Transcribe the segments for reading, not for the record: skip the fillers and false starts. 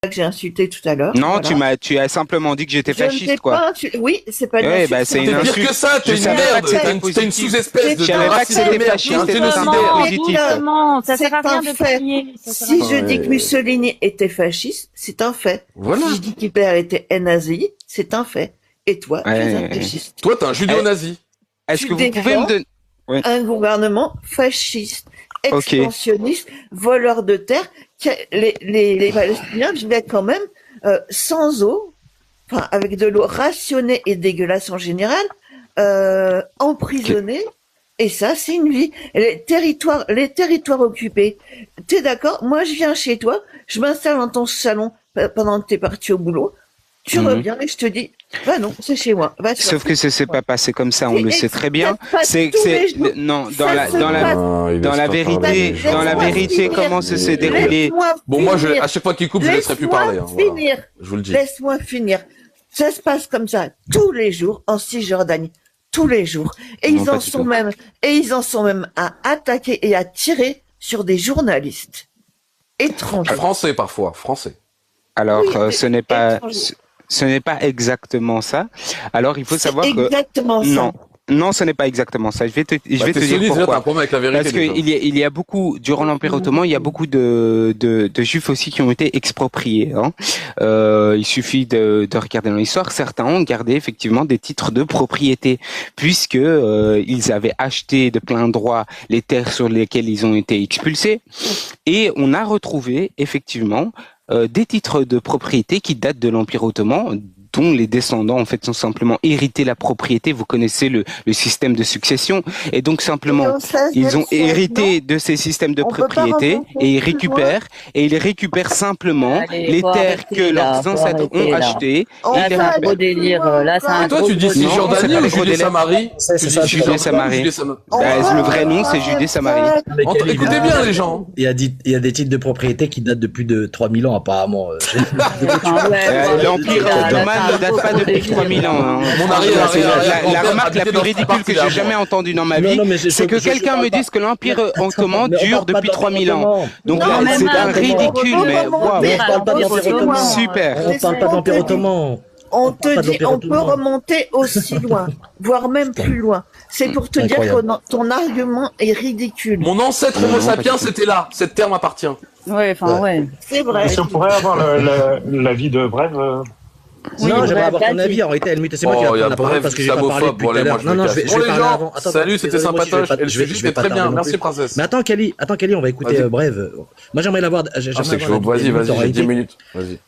que j'ai insulté tout à l'heure. Non, Voilà. tu as simplement dit que j'étais Je ne t'ai fasciste, quoi. pas Oui, c'est pas une Ouais, insulte. bah, c'est une T'es pire insulte. que ça, t'es Je une savais pas merde, que c'était t'es une positif. sous-espèce de Je savais pas que raciste de c'était merde, fasciste, t'es un c'était génocidaire. simplement positif. Justement, ça sert à C'est rien un de fait. crier. Ça sert à Si rien. je dis que Mussolini était fasciste, c'est un fait. Voilà. Si je dis qu'Hitler était nazi, c'est un fait. Et toi, tu es un fasciste. Toi, t'es un judéo-nazi. Est-ce Tu que vous pouvez me donner... Oui. Un gouvernement fasciste, Ok. expansionniste, voleur de terre. Les Palestiniens vivaient quand même sans eau, enfin avec de l'eau rationnée et dégueulasse en général, emprisonnés. Et ça, c'est une vie. Et les territoires occupés. T'es d'accord? Moi, je viens chez toi, je m'installe dans ton salon pendant que t'es parti au boulot. Tu reviens et je te dis, bah non, c'est chez moi. Va te Sauf que ça s'est pas passé comme ça, on C'est le sait très bien. pas C'est tous les jours. non, Ça se passe. dans la vérité, Laisse-moi comment ça s'est finir. déroulé? Laisse-moi Bon, moi, finir. à chaque fois qu'il coupe, je laisserai plus parler. Hein, voilà. Finir. Je vous le dis. Laisse-moi finir. Ça se passe comme ça tous les jours en Cisjordanie, tous les jours. Et Non, ils pas en du sont tout. même, à attaquer et à tirer sur des journalistes étrangers. Français, parfois. Français. Alors, Oui, mais ce n'est pas, étranger. ce n'est pas exactement ça. Alors, il faut savoir C'est que exactement ça. non, non, ce n'est pas exactement ça. Je vais te T'es dire solide, là, t'as un pourquoi. problème avec la vérité. Parce que déjà. il y a beaucoup, durant l'Empire ottoman, il y a beaucoup de juifs aussi qui ont été expropriés. Hein. Il suffit de regarder dans l'histoire. Certains ont gardé effectivement des titres de propriété, puisque ils avaient acheté de plein droit les terres sur lesquelles ils ont été expulsés. Et on a retrouvé effectivement des titres de propriété qui datent de l'Empire ottoman, dont les descendants en fait sont simplement hérité la propriété. Vous connaissez le système de succession, et donc simplement ils ont hérité de ces systèmes de On peut pas propriété remonter et plus ils récupèrent simplement Allez, les faut terres arrêter, que là, leurs faut ancêtres arrêter, ont là. achetées. On Là, Ils les c'est un récupèrent. gros délire. Là, c'est un Et toi, gros tu dis délire. Non, Cisjordanie c'est pas ou le gros Judée délai. Samarie? C'est Tu ça, dis c'est Judée ça. Cisjordanie ou Samarie. Judée Samarie? Le vrai nom, c'est Judée Samarie. Mais quel Écoutez évident. bien, les gens. Il y a des titres de propriété qui datent de plus de 3000 ans, apparemment. Enfin, ouais, L'Empire là, ottoman c'est un ne date gros pas depuis délire. 3000 ans. Hein. Mon arrière, C'est arrière, la arrière, remarque la plus habité dans ridicule cette que j'ai partie-là, jamais moi. entendue dans ma Non, vie, non, mais c'est que quelqu'un me dise que l'Empire ottoman Mais on dure parle pas depuis 3000 ans. d'Empire Donc Non, mais c'est même, un mais ridicule, on mais peut waouh. remonter On parle pas aussi d'Empire loin. ottoman. Super. On parle pas d'Empire ottoman. On parle te pas dit, d'Empire on peut ottoman. remonter aussi loin, voire même plus loin. C'est pour te dire Incroyable. que ton argument est ridicule. Mon ancêtre Non, Homo non, pas sapiens, du tout. c'était là. Cette terre m'appartient. Ouais, enfin, ouais. C'est vrai. Si on pourrait avoir l'avis de Brève. Oui, Non, ouais, j'aimerais avoir ton vas-y. avis. En réalité, Helmut, c'est moi qui Oh, vais il y a prendre la parole bref, parce que j'ai pas parlé islamophobe. depuis Bon, tout à allez, moi, l'heure. je Non, me non, casse. je Bon, vais les parler gens, avant. Attends, salut, c'était désolé, moi aussi, sympatoche. Elle je vais suit juste pas très bien. tarder non Merci, plus. princesse. Mais attends, Kelly, on va écouter Vas-y. Brève. Moi, j'aimerais l'avoir. Ah, c'est que je l'avis vas-y, d'Helmut, en j'ai réalité. 10 minutes. Vas-y.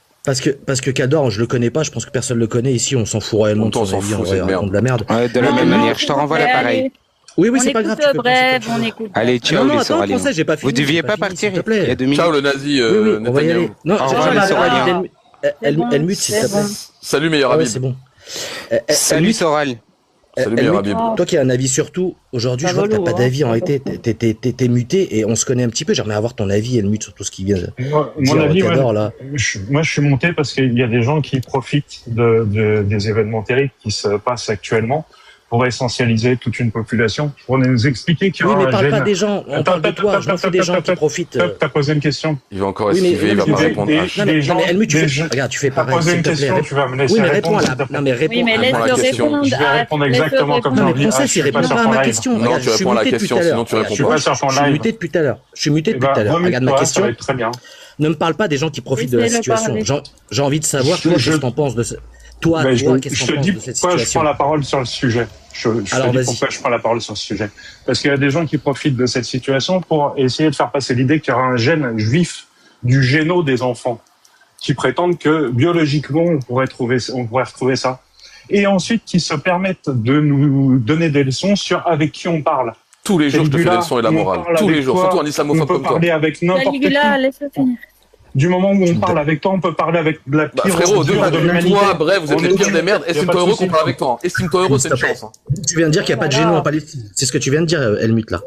Parce que Cador, je le connais pas, je pense que personne le connaît ici, on s'en fout réellement de On son s'en avis, fout, on c'est de raconte merde. de la merde. Ouais, de la Non, même non, manière, je te renvoie allez, l'appareil. Oui, On c'est pas grave, écoute tu peux penser bref, comme tu on veux. écoute. Allez, ciao Non, les attends, Soraliens. français, j'ai pas fini. Vous deviez j'ai pas fini, partir, s'il te plaît. il y a 2 minutes. Ciao, le nazi Oui, oui, on va y Netanyahou. aller. Non, Au revoir, j'aimerais les l'avoir Soraliens. Helmut, s'il te c'est plaît. bon. Salut, meilleur Ah ouais, Habib. c'est bon. Salut Helmut, Soral. Salut, meilleur Helmut, Habib. toi qui as un avis sur tout, aujourd'hui, Ça je vois que t'as va pas lourd, d'avis en hein. réalité. T'es muté et on se connaît un petit peu. J'aimerais avoir ton avis, Helmut, sur tout ce qui vient de Mon dire avis, Cador, là. moi, je suis monté parce qu'il y a des gens qui profitent des événements terribles qui se passent actuellement pour essentialiser toute une population, pour nous expliquer qu'il y Oui, aura mais un parle pas gène. des gens, on parle de toi. Je m'en fous des gens qui profitent. T'as posé une question. Il va encore Oui, mais- esquiver, il va mais- pas mais- répondre. des- Ah, Non, mais Helmut, des- regarde, tu fais T'as pareil, posé s'il une te plaît. question, tu vas me laisser Oui, mais répondre. réponds à s'il te plaît. Non, mais réponds. Oui, mais Réponds à la laisse-le question. répondre. Je vais répondre Laisse-le exactement comme répondre. Non, mais j'ai dit. princesse, il je suis répond pas sur pas à ton ma live. question. Non, Regarde, tu je suis réponds à la muté question, depuis tout à sinon l'heure. tu réponds Je suis pas. pas sur ton Je suis live. muté depuis tout à l'heure. Je suis muté Eh depuis ben, tout à l'heure. Regarde ma remue-toi, ça question. va être très bien. Ne me parle pas des gens qui profitent de la Laissez-le situation. parler. J'ai envie de savoir, Je- toi, je- qu'est-ce que t'en penses de ce... Toi, Mais qu'est-ce je que te t'en dis penses de cette pourquoi je situation? prends la parole sur le sujet. Je Alors, te dis vas-y. pourquoi je prends la parole sur ce sujet. Parce qu'il y a des gens qui profitent de cette situation pour essayer de faire passer l'idée qu'il y aura un gène juif du géno des enfants, qui prétendent que biologiquement on pourrait retrouver ça. Et ensuite qui se permettent de nous donner des leçons sur avec qui on parle. Tous les jours, je te fais des Caligula, leçons et la on morale. parle Tous avec les jours, toi, surtout un On islamophobe peut comme toi. parler avec n'importe qui. Caligula, laisse-le finir. Du moment où on parle avec toi, on peut parler avec la Bah, pire frérot, ordure de l'humanité. toi, bref, vous êtes On les est pires tous- des merdes. y a pas Estime-toi de heureux souci. qu'on parle avec toi. Estime-toi heureux, c'est une S'il te plaît. chance. Hein. Tu viens de dire qu'il n'y a pas de Voilà. génome en Palestine. C'est ce que tu viens de dire, Helmut, là.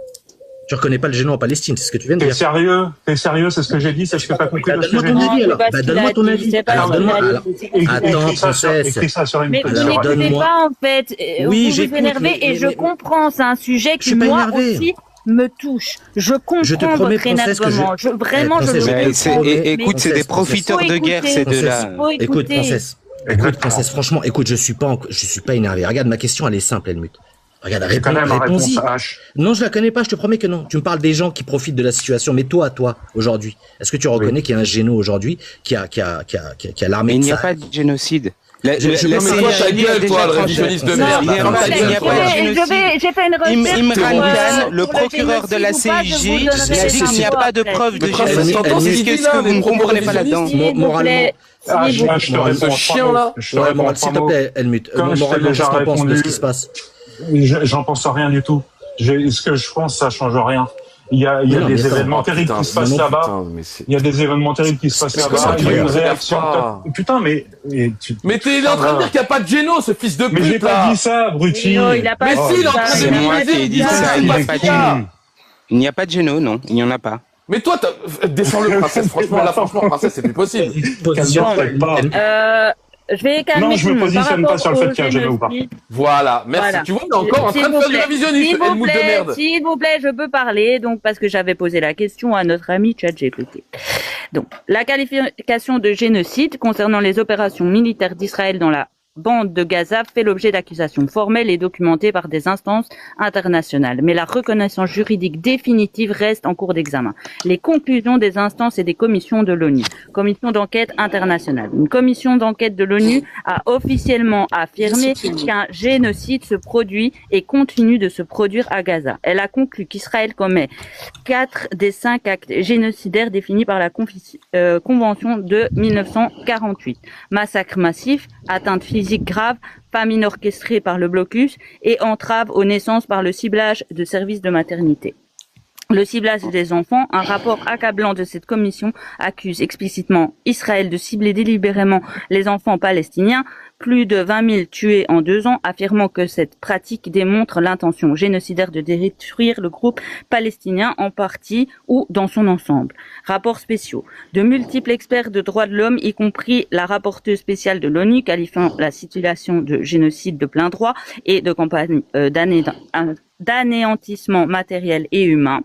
Tu reconnais pas le génome en Palestine, c'est ce que tu viens de T'es dire. sérieux? T'es sérieux? C'est ce que j'ai dit? C'est ce que t'as compris de ce que Donne-moi j'ai ton dit? avis, alors. C'est pas Bah, ce donne-moi qu'il ton a dit, avis. c'est pas Alors, ce qu'il donne-moi, a dit, alors. c'est pas ce qu'il a dit. Attends, Écris ça sur- princesse. écris ça sur une Mais feuille. vous Alors, n'écoutez donne-moi. pas en fait. Oui, Vous vous j'écoute, énervez mais- et je mais- comprends. C'est un sujet Je qui suis pas moi énervé. aussi me touche. Je Je te comprends promets, votre princesse, que énervement. Vraiment, je princesse, le Mais Princesse, comprends. écoute, c'est des princesse, profiteurs faut de guerre, écouter. ces deux-là. Faut Écoute, écouter. princesse. Écoute, princesse, franchement, écoute, je suis pas énervé. Regarde, ma question, elle est simple, Helmut. Regarde, Je connais ma réponds-y. réponse H. Non, je la connais pas, je te promets que non. Tu me parles des gens qui profitent de la situation, mais toi, aujourd'hui, est-ce que tu reconnais qu'il y a un géno aujourd'hui qui a l'armée Mais il de n'y a ça pas de génocide. La Non, mais toi, ta CGI a gueule, déjà toi, le tranché. révisionniste de Non, merde. il y a Ferme pas- ta il y a gueule, pas toi. de génocide. J'ai fait une recherche. Imran pour, Khan, le pour procureur de la génocide ou pas, je vous CIG, donnerai il a les dit qu'il n'y a infos pas de après. preuve de Mais princesse, génocide. t'entends ce qu'il dit Qu'est-ce là, que vous les ne propos comprenez pas là-dedans? révisionnistes. S'il vous plaît. Ah, S'il vous plaît. je te Moral, ce réponds chien, trois mots. là. Je te Ouais, réponds Moral, s'il trois te mots. plaît, Helmut. Comme je t'ai Moralement, déjà qu'est-ce que t'en penses de répondu, ce qui se passe? J'en pense rien du tout. Ce que je pense, ça change rien. Il y a Mais non, mais des attends. événements Oh, terribles putain, qui se passent non, là-bas. putain, mais c'est- Il y a des événements terribles qui se passent C'est là-bas. Il y a une incroyable. réaction. Ah. Putain, mais tu. Mais t'es en train de dire qu'il n'y a pas de géno, ce fils de Mais j'ai pute, pas là. dit ça, abruti. Non, il a pas Mais dit si, il est en ça. train de C'est moi qui ai dit dire ça, ça, il n'y a il pas de est géno. Il n'y a pas de géno, non, il n'y en a pas. Mais toi, descends-le, princesse. Franchement, princesse, c'est plus possible. Calme-toi, pas. Je vais calmer Non, je tout me le monde. positionne Par pas sur le rapport fait qu'il y a un au géno ou pas. génocide, Voilà, merci. Voilà. Tu vois, on est encore en train de faire du révisionnisme, S'il vous Helmut de plaît, merde. s'il vous plaît, je peux parler, donc, parce que j'avais posé la question à notre ami ChatGPT. Donc, la qualification de génocide concernant les opérations militaires d'Israël dans la bande de Gaza fait l'objet d'accusations formelles et documentées par des instances internationales. Mais la reconnaissance juridique définitive reste en cours d'examen. Les conclusions des instances et des commissions de l'ONU. Commission d'enquête internationale. Une commission d'enquête de l'ONU a officiellement affirmé qu'un génocide se produit et continue de se produire à Gaza. Elle a conclu qu'Israël commet 4 des 5 actes génocidaires définis par la Convention de 1948. Massacre massif, atteinte physique grave, famine orchestrée par le blocus et entrave aux naissances par le ciblage de services de maternité. Le ciblage des enfants, un rapport accablant de cette commission accuse explicitement Israël de cibler délibérément les enfants palestiniens, plus de 20 000 tués en 2 ans, affirmant que cette pratique démontre l'intention génocidaire de détruire le groupe palestinien en partie ou dans son ensemble. Rapports spéciaux. De multiples experts de droits de l'homme, y compris la rapporteuse spéciale de l'ONU, qualifiant la situation de génocide de plein droit et de campagne d'anéantissement matériel et humain.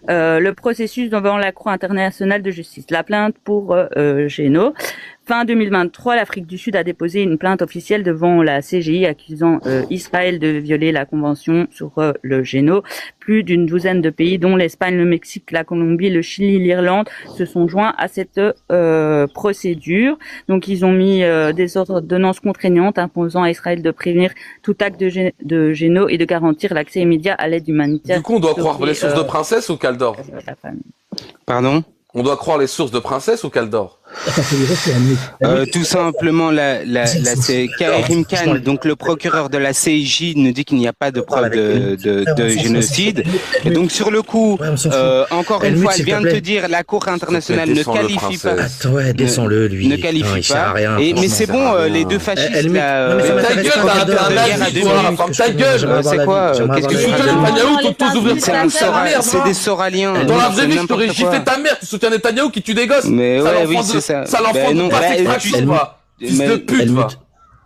Le processus devant la Cour internationale de justice. La plainte pour Géno. Fin 2023, l'Afrique du Sud a déposé une plainte officielle devant la CGI accusant Israël de violer la convention sur le Géno. Plus d'une douzaine de pays, dont l'Espagne, le Mexique, la Colombie, le Chili, l'Irlande, se sont joints à cette procédure. Donc, ils ont mis des ordonnances contraignantes imposant à Israël de prévenir tout acte de Géno et de garantir l'accès immédiat à l'aide humanitaire. Du coup, on doit croire les sources de Princesse ou Caldor? La famille. Pardon? On doit croire les sources de Princesse ou Caldor? Tout simplement, c'est Karim Khan, donc le procureur de la CIJ, nous dit qu'il n'y a pas de preuve de génocide. Et donc sur le coup, encore une fois, elle vient de te dire, la Cour internationale ne qualifie pas. Attends, ouais, descends-le, lui. Ne qualifie pas. Mais c'est bon, les deux fascistes là. Ta gueule, t'as un nazi, toi. Ferme ta gueule. C'est quoi? Qu'est-ce que Tu tu soutiens veux Netanyahou, faut tous ouvrir ta merde. C'est des Soraliens. Dans la vraie vie, je n'importe t'aurais quoi. giflé ta mère. Tu soutiens Netanyahou qui tue des gosses. Mais Sale ouais, enfant oui, de- c'est ça. Sale Ben enfant de non, Patrick ben, Traxxas, tu- va. Fils de pute, va.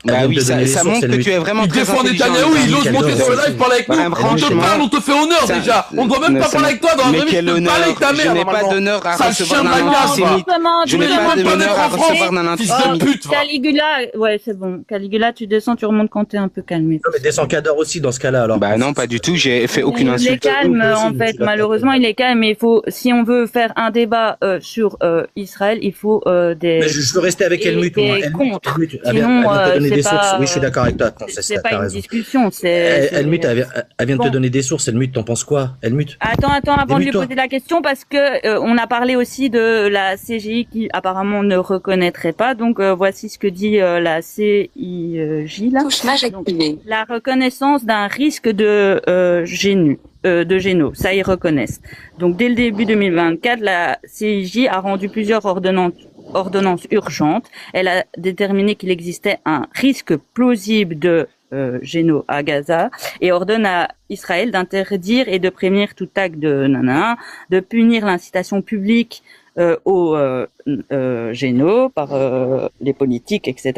Bah oui, ça montre que tu es vraiment Il très défend intelligent. Netanyahou, il ose monter sur le live, parler avec nous. Ouais, On te franchement, parle, on te fait honneur ça- déjà. On doit même pas ça- parler avec toi dans la mais vraie vie. quel Je te honneur. parle avec ta Je mère, n'ai pas normalement. d'honneur à Sale recevoir chien de d'un la gasse, va. antisémite. Je n'ai pas d'honneur à recevoir d'un Fils de antisémite. pute, va. Caligula, ouais, c'est bon. Caligula, tu descends, tu remontes quand t'es un peu calmé. Non, mais descends Cador aussi dans ce cas-là, alors. Bah non, pas du tout, j'ai fait aucune Il est insulte. calme, Aussi, en mais fait. tu l'as Malheureusement, pas. il est calme. Mais il faut, si on veut faire un débat sur Israël, il faut des. Mais je veux rester avec Et Helmut, des moi. Helmut, contre. Helmut, Sinon, elle vient de te donner c'est des pas, sources. Oui, je suis d'accord avec toi. C'est pas t'as une raison. discussion, c'est. Helmut, elle vient de te donner des sources. Helmut, t'en penses quoi, Helmut? Attends, avant de lui Débute-toi. poser la question, parce que on a parlé aussi de la CGI qui apparemment ne reconnaîtrait pas. Donc voici ce que dit la CIJ là. Touche mage activée. La reconnaissance d'un risque de géno, ça ils reconnaissent. Donc dès le début 2024, la CIJ a rendu plusieurs ordonnances urgentes. Elle a déterminé qu'il existait un risque plausible de géno à Gaza et ordonne à Israël d'interdire et de prévenir tout acte de punir l'incitation publique aux génaux par les politiques, etc.,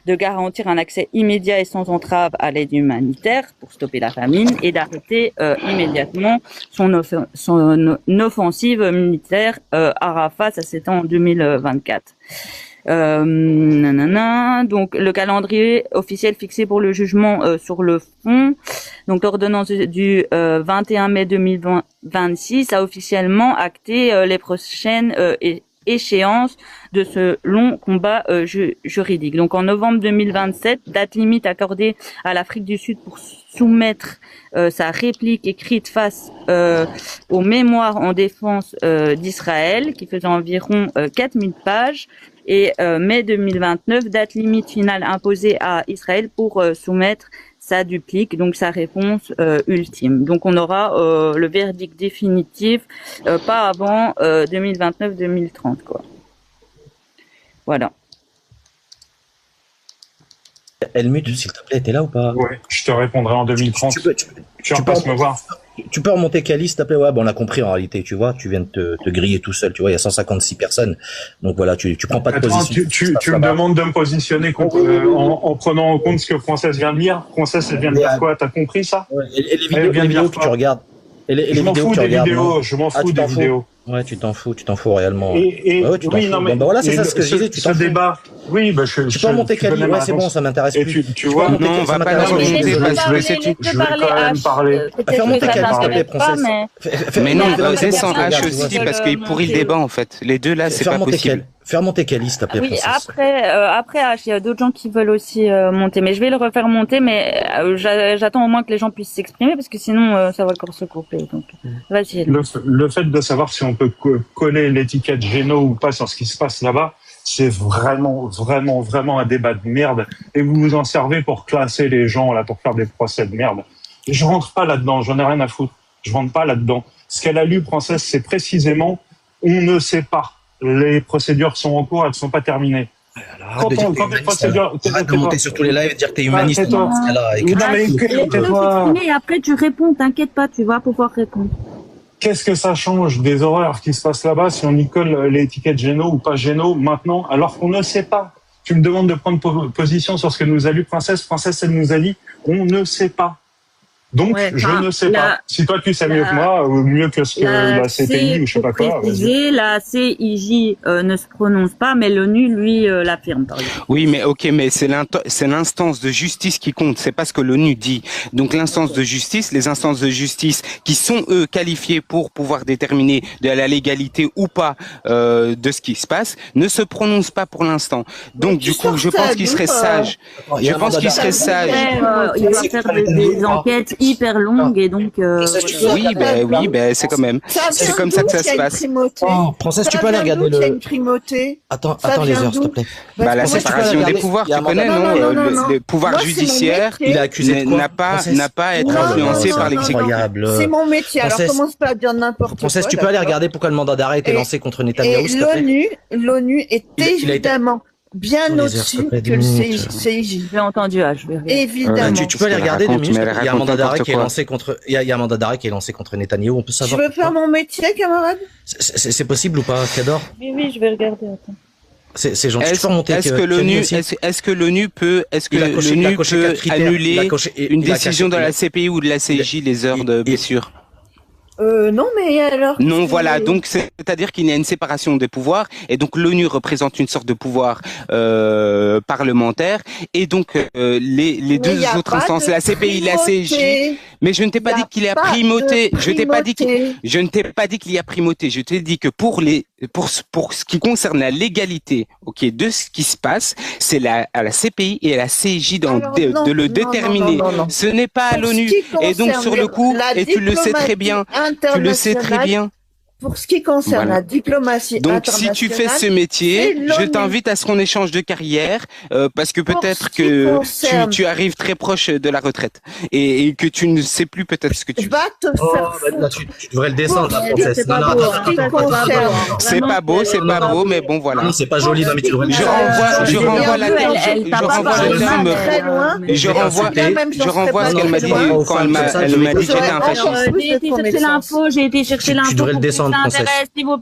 de garantir un accès immédiat et sans entrave à l'aide humanitaire pour stopper la famine et d'arrêter immédiatement son offensive militaire à Rafah, ça c'était en 2024. Donc le calendrier officiel fixé pour le jugement sur le fond, donc l'ordonnance du 21 mai 2026 a officiellement acté les prochaines échéances de ce long combat juridique. Donc en novembre 2027, date limite accordée à l'Afrique du Sud pour soumettre sa réplique écrite face aux mémoires en défense d'Israël, qui faisait environ 4000 pages. Et mai 2029, date limite finale imposée à Israël pour soumettre sa duplique, donc sa réponse ultime. Donc on aura le verdict définitif pas avant 2029-2030, quoi. Voilà. Helmut, s'il te plaît, t'es là ou pas? Ouais, je te répondrai en 2030. Tu passes me voir. Tu peux remonter Cali, s'il te plaît? Ouais, bon, on a compris en réalité, tu vois, tu viens de te griller tout seul, tu vois, il y a 156 personnes. Donc voilà, tu prends pas de position. Tu me demandes de me positionner en prenant en compte ce que Princesse vient de lire. Princesse, elle vient de dire quoi? T'as compris ça? Ouais, et les vidéos que tu regardes. Je m'en fous des vidéos, je m'en fous des vidéos. Ouais, tu t'en fous réellement. Ouais, tu t'en fous. Non, mais bon, voilà, c'est ça ce que je disais, tu t'en fous. Débat. Oui, bah, tu peux remonter Cali, ouais, c'est bon, ça m'intéresse plus. Tu vois, non, on va pas remonter parce que c'est une. Je vais quand même parler. Fais remonter Cali, s'il te plaît, Princesse. Mais non, descends H aussi parce qu'il pourrit le débat, en fait. Les deux, là, c'est pas possible. Faire monter Cali, s'il te plaît, oui, Princesse. après H, il y a d'autres gens qui veulent aussi monter, mais je vais le refaire monter, mais j'attends au moins que les gens puissent s'exprimer parce que sinon ça va encore se couper. Donc, vas-y. Le fait de savoir si on peut coller l'étiquette Géno ou pas sur ce qui se passe là-bas, c'est vraiment un débat de merde. Et vous vous en servez pour classer les gens là, pour faire des procès de merde. Je rentre pas là-dedans, j'en ai rien à foutre. Je rentre pas là-dedans. Ce qu'elle a lu, Princesse, c'est précisément on ne sait pas. Les procédures sont en cours, elles ne sont pas terminées. Arrête de monter sur tous les lives et dire que t'es humaniste. Mais après tu réponds, t'inquiète pas, tu vas pouvoir répondre. Qu'est-ce que ça change des horreurs qui se passent là-bas si on y colle l'étiquette Géno ou pas Géno maintenant, alors qu'on ne sait pas? Tu me demandes de prendre position sur ce que nous a lu Princesse. Princesse, elle nous a dit on ne sait pas. Donc, je ne sais pas. Si toi, tu sais mieux que moi, ou mieux que ce que la CPI ou je sais pas quoi. La CIJ ne se prononce pas, mais l'ONU, lui, l'affirme, par exemple. Oui, mais ok, mais c'est l'instance de justice qui compte, c'est pas ce que l'ONU dit. Donc l'instance de justice, les instances de justice qui sont, eux, qualifiées pour pouvoir déterminer de la légalité ou pas de ce qui se passe, ne se prononcent pas pour l'instant. Donc, du coup, je pense qu'il serait sage. Il va faire des enquêtes hyper longue et donc oui, c'est quand même c'est comme ça que ça se passe. Princesse, tu peux aller regarder le Attends les heures, s'il te plaît. La séparation des pouvoirs, tu connais, non? Le pouvoir judiciaire, il est accusé n'a pas à être influencé par l'exécutif. C'est mon métier, alors commence pas à dire n'importe quoi. Princesse, tu peux aller regarder pourquoi le mandat d'arrêt a été lancé contre Netanyahou, s'il te plaît. L'ONU est évidemment bien au-dessus que le CIJ. J'ai entendu, je vais regarder. Évidemment. Tu peux aller regarder 2 minutes. Il y a un mandat d'arrêt qui est lancé contre, il y a un mandat d'arrêt qui est lancé contre Netanyahou. On peut savoir. Tu veux faire mon métier, camarade? C'est possible ou pas, Cador? Oui, je vais regarder, attends. C'est gentil. Est-ce que l'ONU peut annuler une décision de la CPI ou de la CIJ les heures de blessure? Non, mais alors. Non, voilà. Donc, c'est-à-dire qu'il y a une séparation des pouvoirs, et donc l'ONU représente une sorte de pouvoir parlementaire, et donc les deux autres instances, la CPI, la CIJ. Mais je ne t'ai pas dit qu'il y a primauté. Je ne t'ai pas dit qu'il y a primauté. Je t'ai dit que pour ce qui concerne la légalité, de ce qui se passe, c'est à la CPI et à la CIJ de le déterminer. Ce n'est pas à l'ONU. Et donc sur le coup, et tu le sais très bien. Tu le sais très bien. Pour ce qui concerne la diplomatie donc, si tu fais ce métier, je t'invite à ce qu'on échange de carrière, parce que peut-être que tu arrives très proche de la retraite et que tu ne sais plus peut-être ce que tu veux. Tu devrais le descendre, la princesse. C'est pas beau, mais bon, voilà. Non, c'est pas joli, non, mais tu devrais le Je renvoie ce qu'elle m'a dit quand elle m'a dit que j'étais un fasciste. J'ai été chercher l'info. Tu devrais le descendre. m'intéresse, s'il vous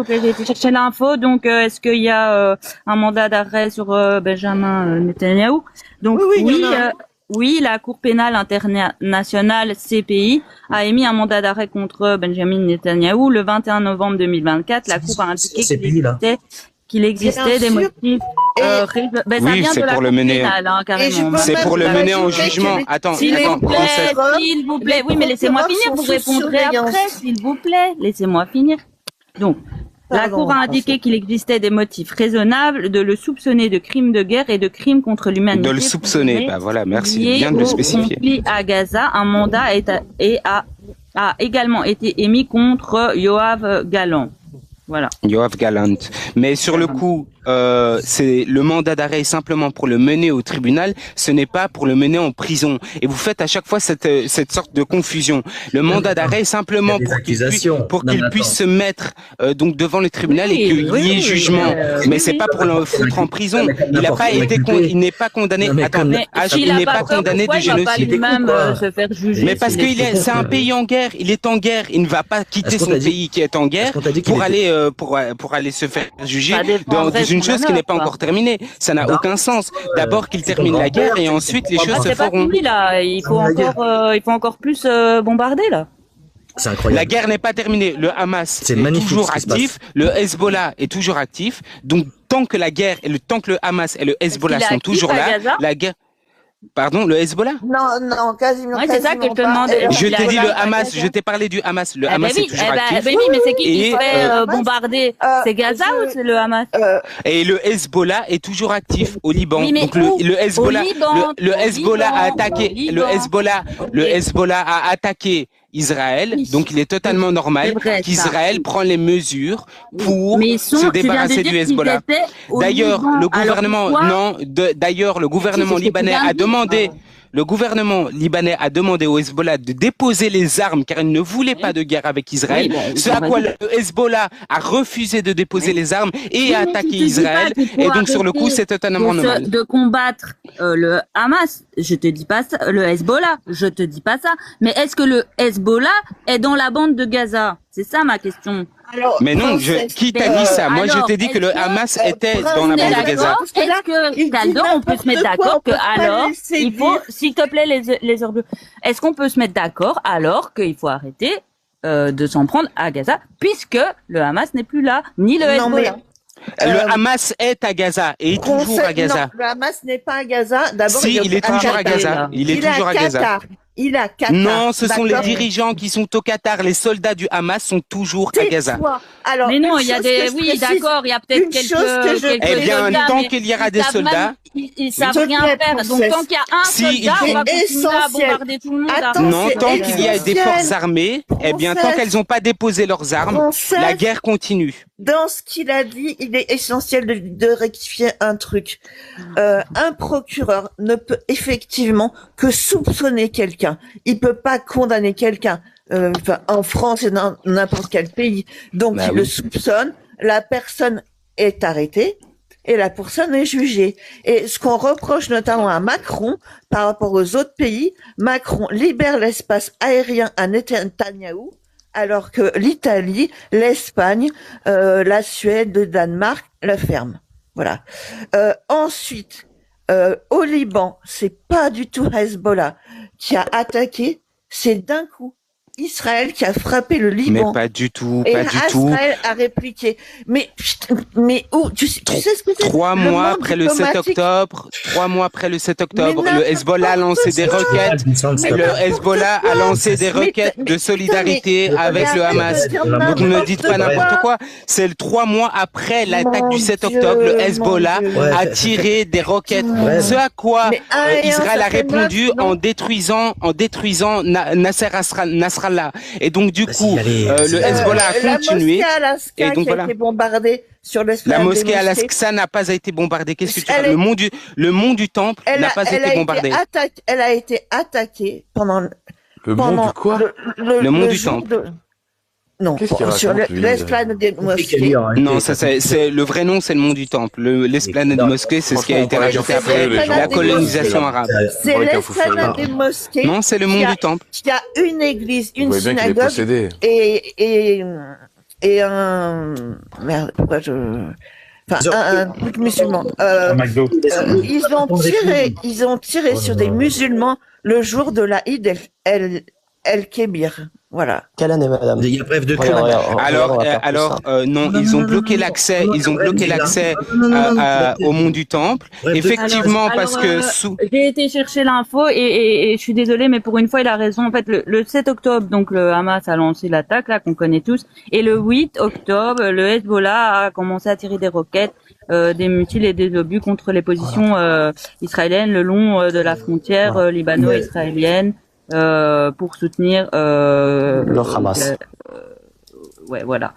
plaît, j'ai été chercher l'info. Donc, est-ce qu'il y a un mandat d'arrêt sur Benjamin Netanyahou? Donc, oui, la Cour pénale internationale CPI a émis un mandat d'arrêt contre Benjamin Netanyahou le 21 novembre 2024. La Cour a indiqué qu'il existait des motifs. Oui, c'est pour le mener. C'est pour le mener en jugement. Attends, s'il vous plaît. Oui, mais laissez-moi finir. Vous répondrez après, s'il vous plaît. Laissez-moi finir. Donc, la Cour a indiqué qu'il existait des motifs raisonnables de le soupçonner de crimes de guerre et de crimes contre l'humanité. De le soupçonner, bah voilà, merci, bien de le spécifier. Conflit à Gaza, un mandat a également été émis contre Yoav Gallant. Voilà. Yoav Gallant. Mais sur le coup, c'est le mandat d'arrêt simplement pour le mener au tribunal, ce n'est pas pour le mener en prison. Et vous faites à chaque fois cette sorte de confusion. Le mandat d'arrêt est simplement pour qu'il puisse se mettre donc devant le tribunal et qu'il y ait jugement. Mais c'est pas pour le foutre en prison. Il n'a pas été il n'est pas condamné. Attendez, il n'est pas condamné de génocide. Mais parce que c'est un pays en guerre. Il est en guerre. Il ne va pas quitter son pays qui est en guerre pour aller pour aller se faire juger dans une chose qui n'est pas encore terminée. Ça n'a aucun sens. D'abord qu'il termine la guerre et ensuite les choses se feront. Fini, là. Il faut encore plus bombarder là. C'est incroyable. La guerre n'est pas terminée. Le Hamas est toujours actif. Le Hezbollah est toujours actif. Donc tant que la guerre et tant que le Hamas et le Hezbollah sont toujours là, la guerre. Pardon, le Hezbollah? Non, quasiment. Ouais, c'est ça que je te demandais. Je t'ai dit le Hamas, je t'ai parlé du Hamas. Le Hamas est toujours actif. Oui, mais c'est qui se fait bombarder? C'est Gaza ou c'est le Hamas? Et le Hezbollah est toujours actif au Liban. Oui, donc le Hezbollah a attaqué, le Hezbollah a attaqué Israël, donc il est totalement normal qu'Israël prend les mesures pour se débarrasser du Hezbollah. D'ailleurs, le gouvernement libanais a demandé Le gouvernement libanais a demandé au Hezbollah de déposer les armes car il ne voulait pas de guerre avec Israël. Ce à quoi le Hezbollah a refusé de déposer les armes et a attaqué Israël. Et donc sur le coup, c'est totalement normal. De combattre le Hamas, je te dis pas ça. Le Hezbollah, je te dis pas ça. Mais est-ce que le Hezbollah est dans la bande de Gaza? C'est ça ma question. Alors, mais non, qui t'a dit ça? Moi, je t'ai dit que le Hamas était dans la bande de Gaza. Est-ce que, Caldo, on peut se mettre d'accord que alors, il faut, s'il te plaît, les heures bleues, est-ce qu'on peut se mettre d'accord alors qu'il faut arrêter de s'en prendre à Gaza puisque le Hamas n'est plus là, ni le Hezbollah? Le Hamas est à Gaza et est toujours à Gaza. Non, le Hamas n'est pas à Gaza. D'abord, si, il est toujours à Gaza. Il est toujours à Gaza. Il a Qatar. Non, ce sont les dirigeants qui sont au Qatar. Les soldats du Hamas sont toujours à Gaza. Alors, mais non, il y a des, oui, d'accord, il y a peut-être quelques eh bien, tant qu'il y aura des soldats. Ils savent rien faire. Donc, tant qu'il y a un soldat, on va continuer à bombarder tout le monde. Non, tant qu'il y a des forces armées, eh bien, tant qu'elles n'ont pas déposé leurs armes, la guerre continue. Dans ce qu'il a dit, il est essentiel de rectifier un truc. Un procureur ne peut effectivement que soupçonner quelqu'un. Il peut pas condamner quelqu'un. En France et dans n'importe quel pays. Donc, il le soupçonne, la personne est arrêtée et la personne est jugée. Et ce qu'on reproche notamment à Macron par rapport aux autres pays, Macron libère l'espace aérien à Netanyahou, alors que l'Italie, l'Espagne, la Suède, le Danemark le ferment. Voilà. Ensuite, au Liban, c'est pas du tout Hezbollah qui a attaqué, c'est d'un coup Israël qui a frappé le Liban. Mais pas du tout, et pas du tout. Israël a répliqué. Mais où tu sais ce que c'est? 3 mois après le 7 octobre, le Hezbollah a lancé des roquettes. Le Hezbollah a lancé des roquettes de solidarité avec le Hamas. Donc ne dites pas n'importe quoi. C'est 3 mois après l'attaque du 7 octobre, le Hezbollah a tiré des roquettes. Ce à quoi Israël a répondu en détruisant Nasser Nasrallah. Et donc du coup, le Hezbollah a continué. Et donc voilà. La mosquée Al-Aqsa n'a pas été bombardée. Qu'est-ce que tu veux? Le mont du Temple n'a pas été bombardé. Elle a été attaquée pendant le mont du quoi? Le mont du Temple. Non, sur l'esplanade des mosquées. Non, ça c'est le vrai nom, c'est le mont du Temple. L'esplanade des mosquées, c'est ce qui a été rajouté après la colonisation arabe. C'est l'esplanade des mosquées. Non, c'est le mont du Temple. Il y a une église, une synagogue et et un merde, pourquoi enfin un truc musulman. Un McDo. Ils ont tiré sur des musulmans le jour de la Eid el-Kébir. Voilà. Quelle année, madame? Il y a bref de Regarde, cœur. regarde, Non, ils ont bloqué l'accès, au mont du Temple. Bref de- Effectivement, parce que J'ai été chercher l'info et je suis désolée, mais pour une fois, il a raison. En fait, le 7 octobre, donc le Hamas a lancé l'attaque, là, qu'on connaît tous. Et le 8 octobre, le Hezbollah a commencé à tirer des roquettes, des missiles et des obus contre les positions israéliennes le long de la frontière libano-israélienne. Pour soutenir le Hamas. Ouais, voilà.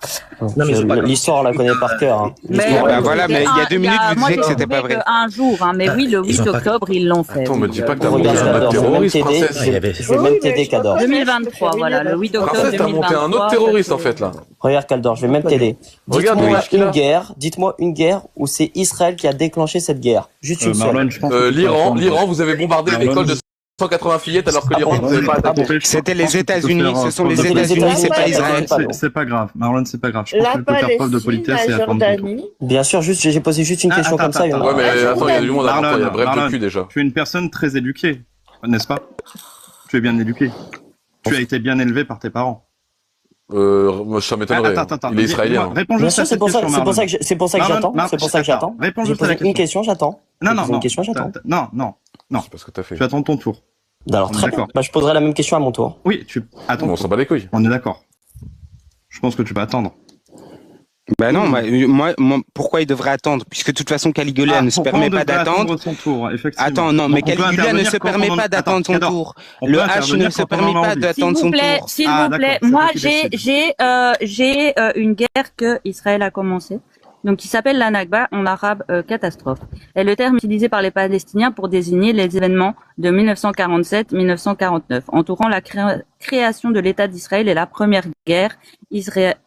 Non, mais L'histoire, on la connaît par cœur. Hein. Mais, voilà, mais il y a 2 minutes, vous disiez que c'était pas vrai. Un jour, hein, mais oui, le 8 octobre, ils l'ont fait. Attends, me dis pas que t'as Regarde, monté un autre Cador, je vais même terroriste, t'aider. princesse. Je vais même t'aider, Cador. 2023, voilà, le 8 octobre Princesse, t'as 2023. monté un autre terroriste, en fait, là. Regarde, Caldor, je vais même t'aider. Regarde, Dites-moi oui, qu'il a. dites-moi une guerre où c'est Israël qui a déclenché cette guerre. Juste une seule. Marlon, je pense que L'Iran, vous avez bombardé Marlon, l'école de 180 fillettes alors que l'Iran, vous avez pas attaqué. C'était les États-Unis, ce sont les C'était les États-Unis, c'est pas États-Unis. Israël. C'est pas grave. Marlon, c'est pas grave. Je pense La que tu peux faire preuve de Palestine, politesse et la attendre ton tour. Jordanie. Bien sûr, juste, j'ai posé juste une question comme ça. il y en a- Ouais, mais attends, il y a du monde avant toi, il y a bref de Marlon, cul déjà. Tu es une personne très éduquée, n'est-ce pas? Tu es bien éduqué. Tu as été bien élevé par tes parents. Moi, ça m'étonnerait. Attends. Il est israélien. Réponds Bien juste sûr, à c'est cette pour ça, question, c'est pour ça Marlon. que c'est pour ça que j'attends. C'est pour ça que j'attends. Réponds J'ai juste à la posé une question, j'attends. Non, J'ai posé non. une question, j'attends. Non. C'est pas ce que t'as fait. Tu attends ton tour. Alors On est très bien. d'accord. Bah, je poserai la même question à mon tour. Oui, attends. On s'en bat les couilles. On est d'accord. Je pense que tu vas attendre. Ben non, moi, pourquoi il devrait attendre? Puisque de toute façon, Caligula ne se pourquoi permet on pas devrait d'attendre. attendre son tour, effectivement. Attends, non, mais Donc, on peut Caligula ne intervenir se quand permet on en- pas d'attendre son Attends, tour. on Le peut H ne intervenir se quand on permet en a pas envie. d'attendre son tour. S'il Ah, vous plaît, d'accord, c'est moi toi qui j'ai une guerre que Israël a commencée, donc qui s'appelle la Nakba en arabe catastrophe. Et le terme utilisé par les Palestiniens pour désigner les événements de 1947-1949 entourant la création de l'État d'Israël et la première guerre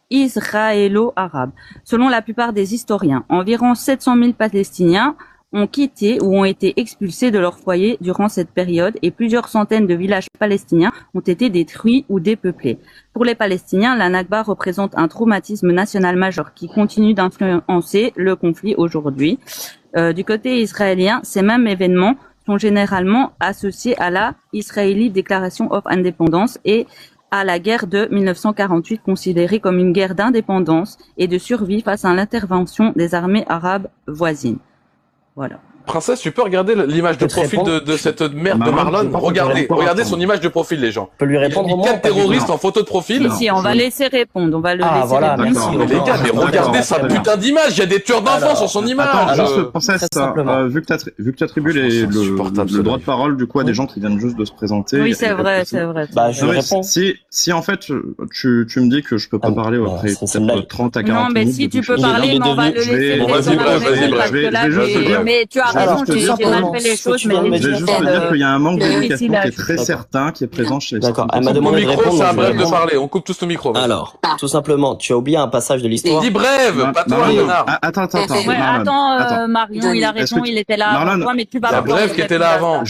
israélo-arabe. Selon la plupart des historiens, environ 700 000 Palestiniens ont quitté ou ont été expulsés de leur foyer durant cette période et plusieurs centaines de villages palestiniens ont été détruits ou dépeuplés. Pour les Palestiniens, la Nakba représente un traumatisme national majeur qui continue d'influencer le conflit aujourd'hui. Du côté israélien, ces mêmes événements sont généralement associés à la Israeli Declaration of Independence et à la guerre de 1948 considérée comme une guerre d'indépendance et de survie face à l'intervention des armées arabes voisines. Voilà. Princesse, tu peux regarder l'image de Je peux te profil répondre de cette merde de Marlon, Marlon. Regardez son image de profil, les gens. Je peux lui Il a répondre mis au moins. 4 terroristes en photo de profil. Si, on va laisser répondre, on va le Ah, laisser voilà, répondre. merci. Mais les gars, mais regardez sa D'accord. putain d'image. Il y a des tueurs d'enfants Alors, sur son image. Attends, juste, princesse, très simplement. vu que tu attribues C'est insupportable, le ce droit live. de parole du coup à des gens qui viennent juste de se présenter. Oui, et c'est d'être vrai, ici. c'est vrai. Bah, je Non, mais réponds. si en fait tu me dis que je peux pas Ah, parler non, après c'est peut-être live. 30 à 40 Non, mais minutes si de tu peux discussion. parler, il est mais on va le devenu- laisser Bon, vas-y, bref, vas-y, bref. parce que là, Je vais juste te dire- mais tu as je vais raison, juste te j'ai dire mal simplement fait les ce que choses, tu viens de mais me Je vais dire. juste te dire qu'il y a un manque que d'éducation ici, qui là, est très D'accord. certain, qui est présent chez D'accord. certaines Elle m'a personnes. Mon demandé de micro, répondre. c'est un donc je vais bref de répondre. parler. On coupe tous nos micros. vas-y. Alors, tout simplement, tu as oublié un passage de l'histoire. Dis bref, pas toi, Marlon, connard. attends, Ouais, Marlon, attends, Marion, il a Est-ce raison, que il était là Marlon, avant toi, mais tu vas Il y a pouvoir Bref qui était là avant.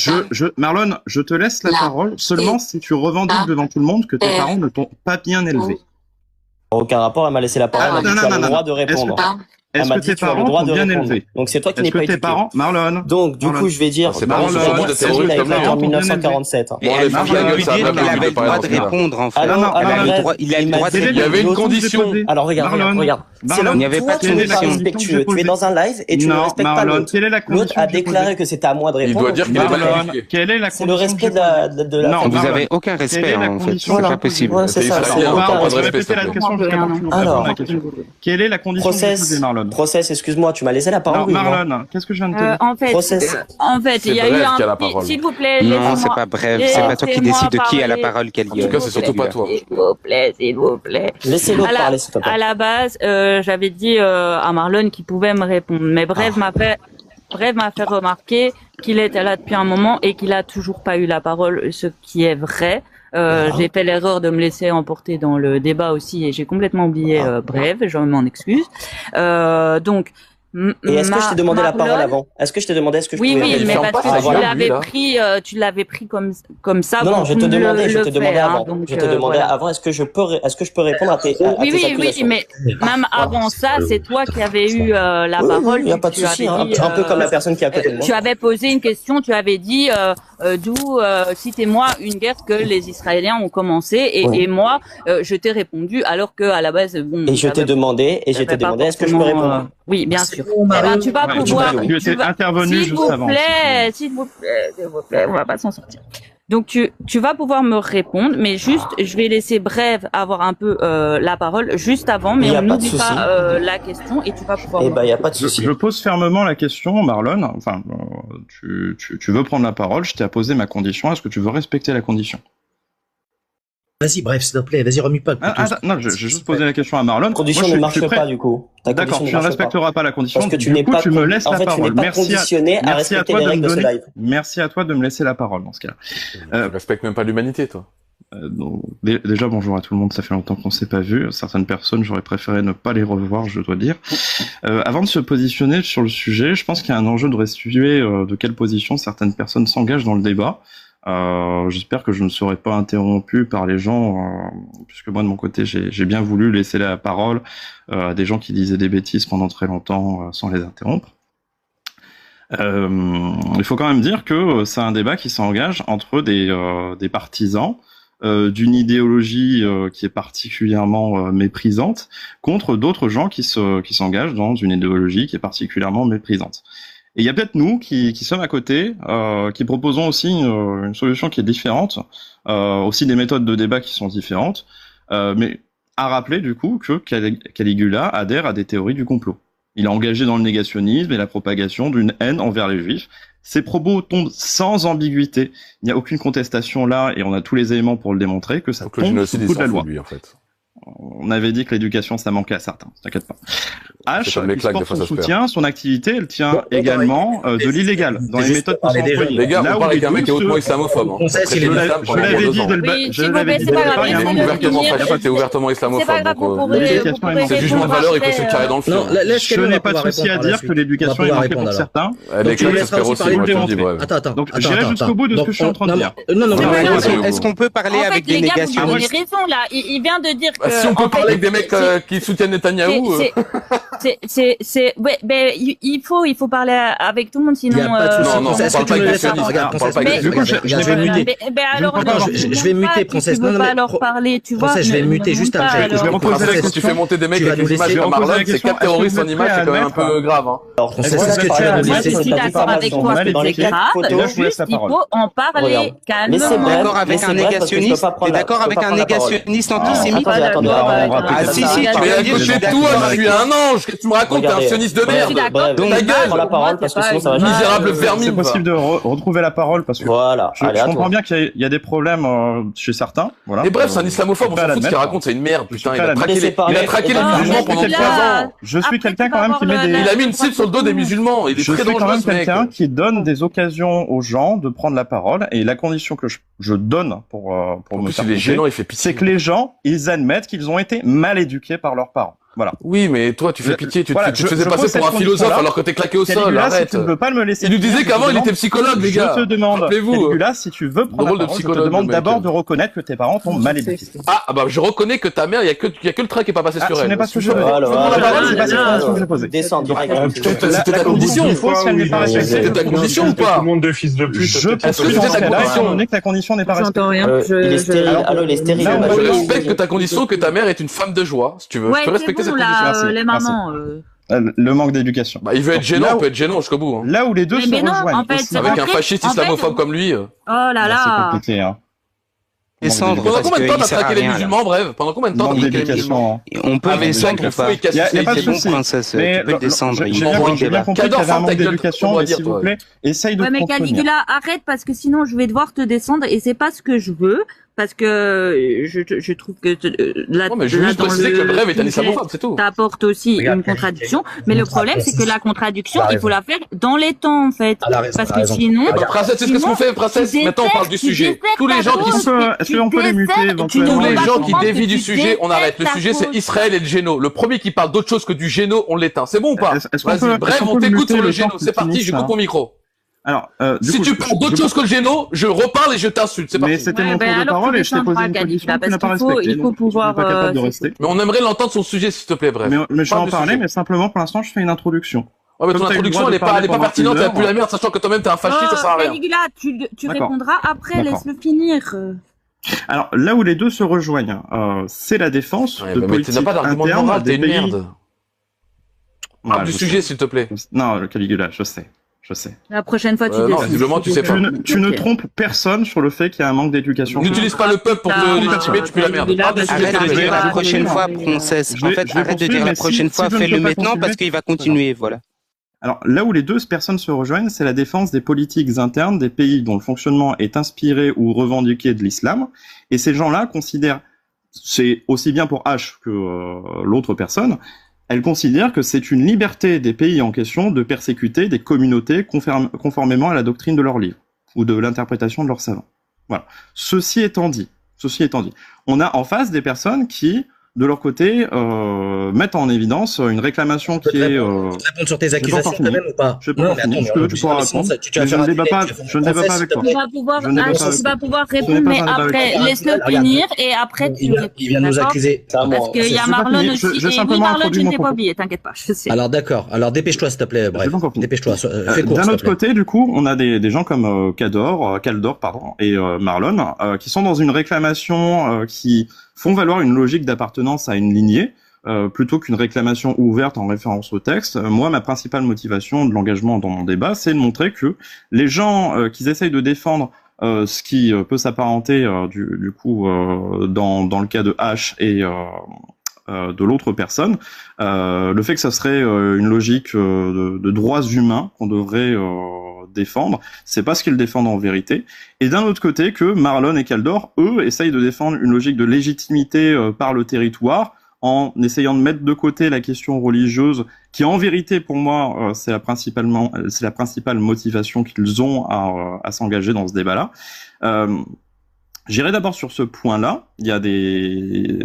Marlon, je te laisse la parole seulement si tu revendiques devant tout le monde que tes parents ne t'ont pas bien élevé. Aucun rapport, elle m'a laissé la parole, elle m'a dit tu as le droit de répondre. Elle Est-ce m'a que dit tes tu as le parents droit t'ont de bien répondre. élevé? Donc c'est toi qui n'es Est-ce pas que tes éduqué. parents, Marlon, Donc du Marlon. coup, je vais dire, C'est Marlon, pas c'est vrai, moi c'est qui terroriste, a été Marlon. en 1947. Et Bon, elle allez, vient de lui ça va dire pas qu'elle bien, avait je le vais pas droit de rentrer là. répondre, en fait. Allô, Elle a allô, le bref, droit, il a le il m'a droit de dit- Il y avait une condition. Alors regarde, Marlon. regarde. C'est Marlon. là Il n'y avait toi, pas de tu n'es pas condition. respectueux. Tu es dans un live et tu ne Non, respectes pas Marlon, l'autre. quelle est la L'autre condition a que j'ai déclaré posée? que c'était à moi de Il répondre. doit dire qu'il est pas Marlon, qualifié. quelle est la C'est le condition respect que j'ai posée? de la Non, Vous famille. avez aucun Quelle respect, est la en fait. condition C'est Voilà. pas possible. Voilà, c'est C'est ça. israélien, c'est on aucun parle pas de respect. respect, répéter s'il la te plaît. question jusqu'à temps que tu me Alors. répondes à la question. Quelle est la condition que j'ai posée, Marlon? Process, excuse-moi, tu m'as laissé la parole. Non, oui, non Marlon, qu'est-ce que je viens de te dire? Process. En fait, C'est il y a eu Bref un qui a la petit, parole. s'il vous plaît, Non, laissez-moi- c'est pas bref. C'est pas toi qui laissez-moi décides de qui a la parler. parole, Caligula. En tout cas, c'est surtout pas toi. S'il vous plaît, s'il vous plaît. Laissez l'autre parler, s'il te plaît. À la base, j'avais dit à Marlon qu'il pouvait me répondre, mais Bref m'a fait remarquer qu'il était là depuis un moment et qu'il a toujours pas eu la parole, ce qui est vrai. J'ai fait l'erreur de me laisser emporter dans le débat aussi et j'ai complètement oublié Bref, je m'en excuse. Donc Et est-ce que je t'ai demandé la parole avant? Est-ce que je t'ai demandé est-ce que je Oui, pouvais oui, mais parce que voilà. tu l'avais pris comme ça. Non, je te demandais avant. Donc, je te demandais avant, est-ce que je peux répondre à tes accusations? Oui, mais même avant ça, c'est toi qui avais eu la parole. Il n'y a pas de souci, hein. Un peu comme la personne qui est à côté de moi. Tu avais posé une question, tu avais dit, citez-moi une guerre que les Israéliens ont commencé, et moi, je t'ai répondu, alors que à la base, bon. Et je t'ai demandé, est-ce que je peux répondre? Oui, bien sûr. Eh ben, tu vas pouvoir. Tu étais intervenu juste avant. S'il vous plaît, on va pas s'en sortir. Donc tu vas pouvoir me répondre, mais juste je vais laisser Brève avoir un peu la parole juste avant, mais on n'oublie pas la question et tu vas pouvoir. Eh ben il y a pas de souci. Je pose fermement la question, Marlon. Enfin, tu veux prendre la parole, je t'ai posé ma condition. Est-ce que tu veux respecter la condition? Vas-y, bref, s'il te plaît, vas-y, remue pas. Non, je vais juste poser la question à Marlon. La condition ne marche pas, du coup. D'accord, tu ne respecteras pas la condition. Parce que tu n'es pas, tu me laisses la parole. Conditionné à respecter les règles de ce live. Merci à toi de me laisser la parole dans ce cas-là. Tu respectes même pas l'humanité, toi. Déjà, bonjour à tout le monde, ça fait longtemps qu'on s'est pas vu. Certaines personnes, j'aurais préféré ne pas les revoir, je dois dire. Avant de se positionner sur le sujet, je pense qu'il y a un enjeu de restituer de quelle position certaines personnes s'engagent dans le débat. J'espère que je ne serai pas interrompu par les gens, puisque moi de mon côté j'ai bien voulu laisser la parole à des gens qui disaient des bêtises pendant très longtemps sans les interrompre. Il faut quand même dire que c'est un débat qui s'engage entre des partisans d'une idéologie qui est particulièrement méprisante contre d'autres gens qui s'engagent dans une idéologie qui est particulièrement méprisante. Et il y a peut-être nous qui sommes à côté, qui proposons aussi une solution qui est différente, aussi des méthodes de débat qui sont différentes, mais à rappeler du coup que Caligula adhère à des théories du complot. Il est engagé dans le négationnisme et la propagation d'une haine envers les Juifs. Ses propos tombent sans ambiguïté. Il n'y a aucune contestation là, et on a tous les éléments pour le démontrer que ça tombe sous le coup de la loi. Lui, en fait. On avait dit que l'éducation, ça manquait à certains. T'inquiète pas. H, il porte son soutien, son activité, elle tient également de l'illégal dans les méthodes qui sont employées. Les gars, on parle avec un mec qui est hautement islamophobe. Je l'avais dit de le battre. Il y a un monde ouvertement fasciste et ouvertement islamophobe. C'est jugement de valeur, il peut se carrer dans le film. Je n'ai pas de souci à dire que l'éducation est manquée pour certains. Les claques, ça se perd aussi, moi, je te dis, bref. Attends. Donc, j'irai jusqu'au bout de ce que je suis en train de dire. Non. Est-ce qu'on peut parler avec des négations? Vous avez raison, là. Il vient de dire que. Si on peut parler avec des mecs qui soutiennent Netanyahou. Il faut parler avec tout le monde, sinon. Non, on parle pas avec des sionistes. On parle pas avec des sionistes. Je vais muter. Je vais muter, princesse. Non, mais leur parler, tu vois. Je vais muter juste après. Je vais reposer la question. Tu fais monter des mecs avec des images comme Marlon, c'est 4 terroristes en images, c'est quand même un peu grave. Alors, princesse, est-ce que tu vas nous laisser? Je suis d'accord avec toi, c'est grave. Juste, il faut en parler calmement. D'accord avec un négationniste. T'es d'accord avec un négationniste antisémite? Si, mais à côté de toi, je suis un ange. Qu'est-ce que tu me racontes? T'es un sioniste de merde. Donc, ta gueule. Prends la parole parce que sinon ça va. Misérable vermine. C'est possible de retrouver la parole parce que voilà. Je comprends bien qu'il y a des problèmes chez certains. Voilà. Et bref, c'est un islamophobe. On s'en fout de ce qu'il raconte. C'est une merde. Putain, il a traqué les musulmans pendant 3 ans. Je suis quelqu'un quand même qui met des. Il a mis une cible sur le dos des musulmans. Il est très dangereux. Je suis quand même quelqu'un qui donne des occasions aux gens de prendre la parole et la condition que je donne pour me faire écouter, c'est que les gens ils admettent qu'ils ont été mal éduqués par leurs parents. Voilà. Oui, mais toi, tu fais pitié, tu te faisais passer pour un philosophe alors que t'es claqué au sol, arrête. Si tu ne veux pas me laisser. Il nous disait qu'avant, il était psychologue, les gars. Je te demande, Caligula, si tu veux prendre la parole, je te demande d'abord de reconnaître que tes parents t'ont mal éduqué. Ah, bah, je reconnais que ta mère, il y a que le train qui est pas passé sur elle. Ce n'est pas ce que je veux dire. C'est pas cette condition que j'ai posée. Descends direct. C'était ta condition. C'était ta condition ou pas? Tout le monde de fils de pute. Est-ce que c'était ta condition? On est que ta condition n'est pas respectée. Il est stérile. Alors, il est stérile. Je respecte que ta condition, que ta mère est une femme de joie, si tu veux. Je peux respecter cette condition. Maman, le manque d'éducation. Bah, il veut être gênant, on peut être gênant jusqu'au bout. Hein. Là où les deux se rejoignent. En fait, avec un fasciste islamophobe comme lui. Oh là là. C'est compliqué, hein. Descendre. Pendant combien de temps t'as traqué les musulmans, bref? Pendant combien de temps t'as traqué les musulmans? On peut descendre ou pas? Il y a pas de souci. Princesse, tu peux descendre. J'ai bien compris qu'il y avait un manque d'éducation, mais s'il vous plaît, essaye de mais Caligula, arrête parce que sinon je vais devoir te descendre et c'est pas ce que je veux. parce que je trouve que là, non, mais je veux juste préciser que le Bref est un islamophobe, c'est tout. T'apportes aussi une contradiction, mais le problème c'est que la contradiction, il faut la faire dans les temps en fait, parce que sinon. Princesse, c'est ce qu'on fait, Princesse. Maintenant, on parle du sujet. Tous les gens qui est-ce qu'on peut les muter éventuellement? Tous les gens qui dévient du sujet, on arrête. Le sujet, c'est Israël et le géno. Le premier qui parle d'autre chose que du géno, on l'éteint. C'est bon ou pas? Vas-y, Bref, on t'écoute sur le géno. C'est parti, je coupe mon micro. Alors, si tu parles d'autre chose que le géno, je reparle et je t'insulte. C'est parti. Mais c'était mon tour de parole et je t'ai posé une question que tu n'as pas respectée. Il faut pouvoir. Pas capable de rester. Mais on aimerait l'entendre son sujet, s'il te plaît, Bref. Mais je vais en parler, mais simplement, pour l'instant, je fais une introduction. Ouais, mais ton introduction, elle est pas pertinente, elle a plus la merde, sachant que toi-même t'es un fasciste, ça sert à rien. Caligula, tu répondras après, laisse-le finir. Alors, là où les deux se rejoignent, c'est la défense de politique interne des pays. Parle du sujet, s'il te plaît. Non, le Caligula, je sais. La prochaine fois, tu non, visiblement, tu sais pas. Tu ne trompes personne sur le fait qu'il y a un manque d'éducation. N'utilise pas le peuple pour te légitimer, tu pues la merde. Arrête de dire la prochaine fois, princesse. En fait, arrête de dire la prochaine fois, fais-le maintenant parce qu'il va continuer, voilà. Alors, là où les deux personnes se rejoignent, c'est la défense des politiques internes des pays dont le fonctionnement est inspiré ou revendiqué de l'islam. Et ces gens-là considèrent, c'est aussi bien pour H que l'autre personne, elles considèrent que c'est une liberté des pays en question de persécuter des communautés conformément à la doctrine de leur livre ou de l'interprétation de leurs savants. Voilà. Ceci étant dit, on a en face des personnes qui, de leur côté, mettent en évidence une réclamation qui est... répondre sur tes accusations quand même ou pas? Je peux pas finir, tu pourras répondre. Je ne débat pas avec toi. Tu vas pouvoir répondre, mais après, laisse-le finir et après tu réponds. Il vient de nous accuser. Parce qu'il y a Marlon aussi. Et oui, Marlon, je ne t'ai pas oublié, t'inquiète pas, je sais. Alors d'accord, alors dépêche-toi s'il te plaît, Bref. Dépêche-toi, fais court. D'un autre côté, du coup, on a des gens comme Kaldor, et Marlon, qui sont dans une réclamation qui font valoir une logique d'appartenance à une lignée, plutôt qu'une réclamation ouverte en référence au texte. Moi, ma principale motivation de l'engagement dans mon débat, c'est de montrer que les gens qui essayent de défendre ce qui peut s'apparenter du coup dans le cas de H et de l'autre personne, le fait que ça serait une logique de droits humains qu'on devrait défendre, c'est pas ce qu'ils défendent en vérité. Et d'un autre côté, que Marlon et Kaldor, eux, essayent de défendre une logique de légitimité par le territoire, en essayant de mettre de côté la question religieuse, qui en vérité, pour moi, c'est la principale motivation qu'ils ont à s'engager dans ce débat-là. J'irai d'abord sur ce point-là. Il y a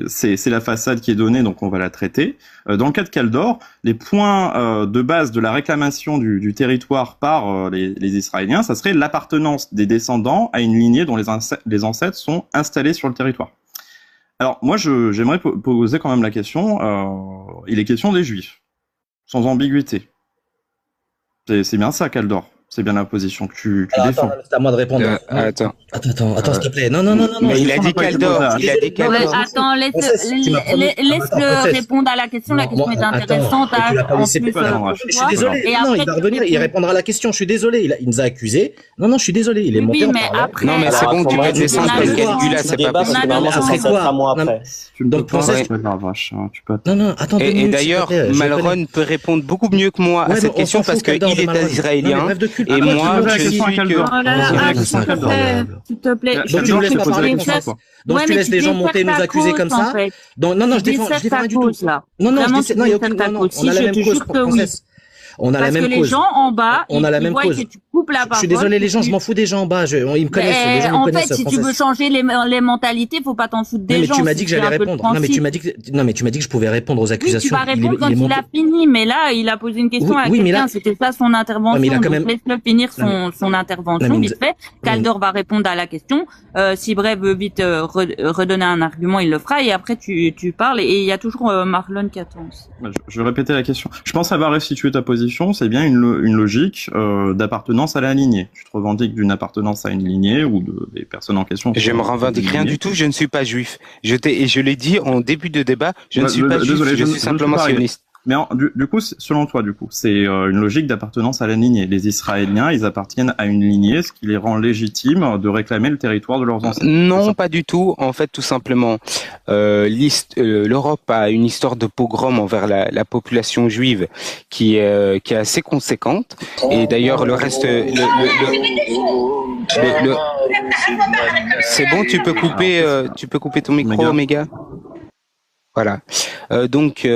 c'est la façade qui est donnée, donc on va la traiter. Dans le cas de Kaldor, les points de base de la réclamation du territoire par les Israéliens, ça serait l'appartenance des descendants à une lignée dont les ancêtres sont installés sur le territoire. Alors moi, j'aimerais poser quand même la question. Il est question des Juifs, sans ambiguïté. C'est bien ça, Kaldor. C'est bien la position que tu défends. Attends, c'est à moi de répondre. Attends, s'il te plaît. Non. Mais il a dit Kaldor. Attends, laisse-le répondre à la question. La question est intéressante. Je suis désolé. Non, il va revenir, il répondra à la question. Je suis désolé. Il nous a accusés. Non, je suis désolé. Il est monté en parlant. Non, mais c'est bon, tu peux descendre parce que Caligula, c'est pas possible. Après quoi? Donc, princesse. Non, attends. Et d'ailleurs, Malron peut répondre beaucoup mieux que moi à cette question parce qu'il est israélien. Et moi, je suis que... S'il te plaît. Donc tu nous laisses pas parler, donc tu laisses les gens monter et nous accuser comme ça. Non, je défends rien du tout. Non, il y a aucune cause. On a la même cause, princesse. On a la même cause. Parce que les gens en bas, on a la même cause. Je suis désolé, les gens, je m'en fous des gens en bas. Ils me connaissent. Les gens me connaissent. En fait, si tu veux changer les mentalités, faut pas t'en foutre des gens. Mais tu m'as dit que j'allais répondre. Non, mais tu m'as dit que je pouvais répondre aux accusations. Oui, tu vas répondre quand il a fini. Mais là, il a posé une question à quelqu'un. C'était ça son intervention. Laisse-le finir son intervention vite fait. Kaldor va répondre à la question. Si Bref veut vite redonner un argument, il le fera. Et après, tu parles. Et il y a toujours Marlon qui attend aussi. Je vais répéter la question. Je pense avoir restitué ta position. C'est bien une logique d'appartenance à la lignée. Tu te revendiques d'une appartenance à une lignée ou des personnes en question. Je me revendique rien du tout, je ne suis pas juif. Je l'ai dit en début de débat, je ne suis pas juif, je suis simplement sioniste. Mais du coup, selon toi, c'est une logique d'appartenance à la lignée. Les Israéliens, ils appartiennent à une lignée, ce qui les rend légitimes de réclamer le territoire de leurs ancêtres. Non, pas du tout. En fait, tout simplement, l'Europe a une histoire de pogrom envers la population juive qui est assez conséquente. Et d'ailleurs, le reste, c'est bon, tu peux couper ton micro, Omega. Voilà. Donc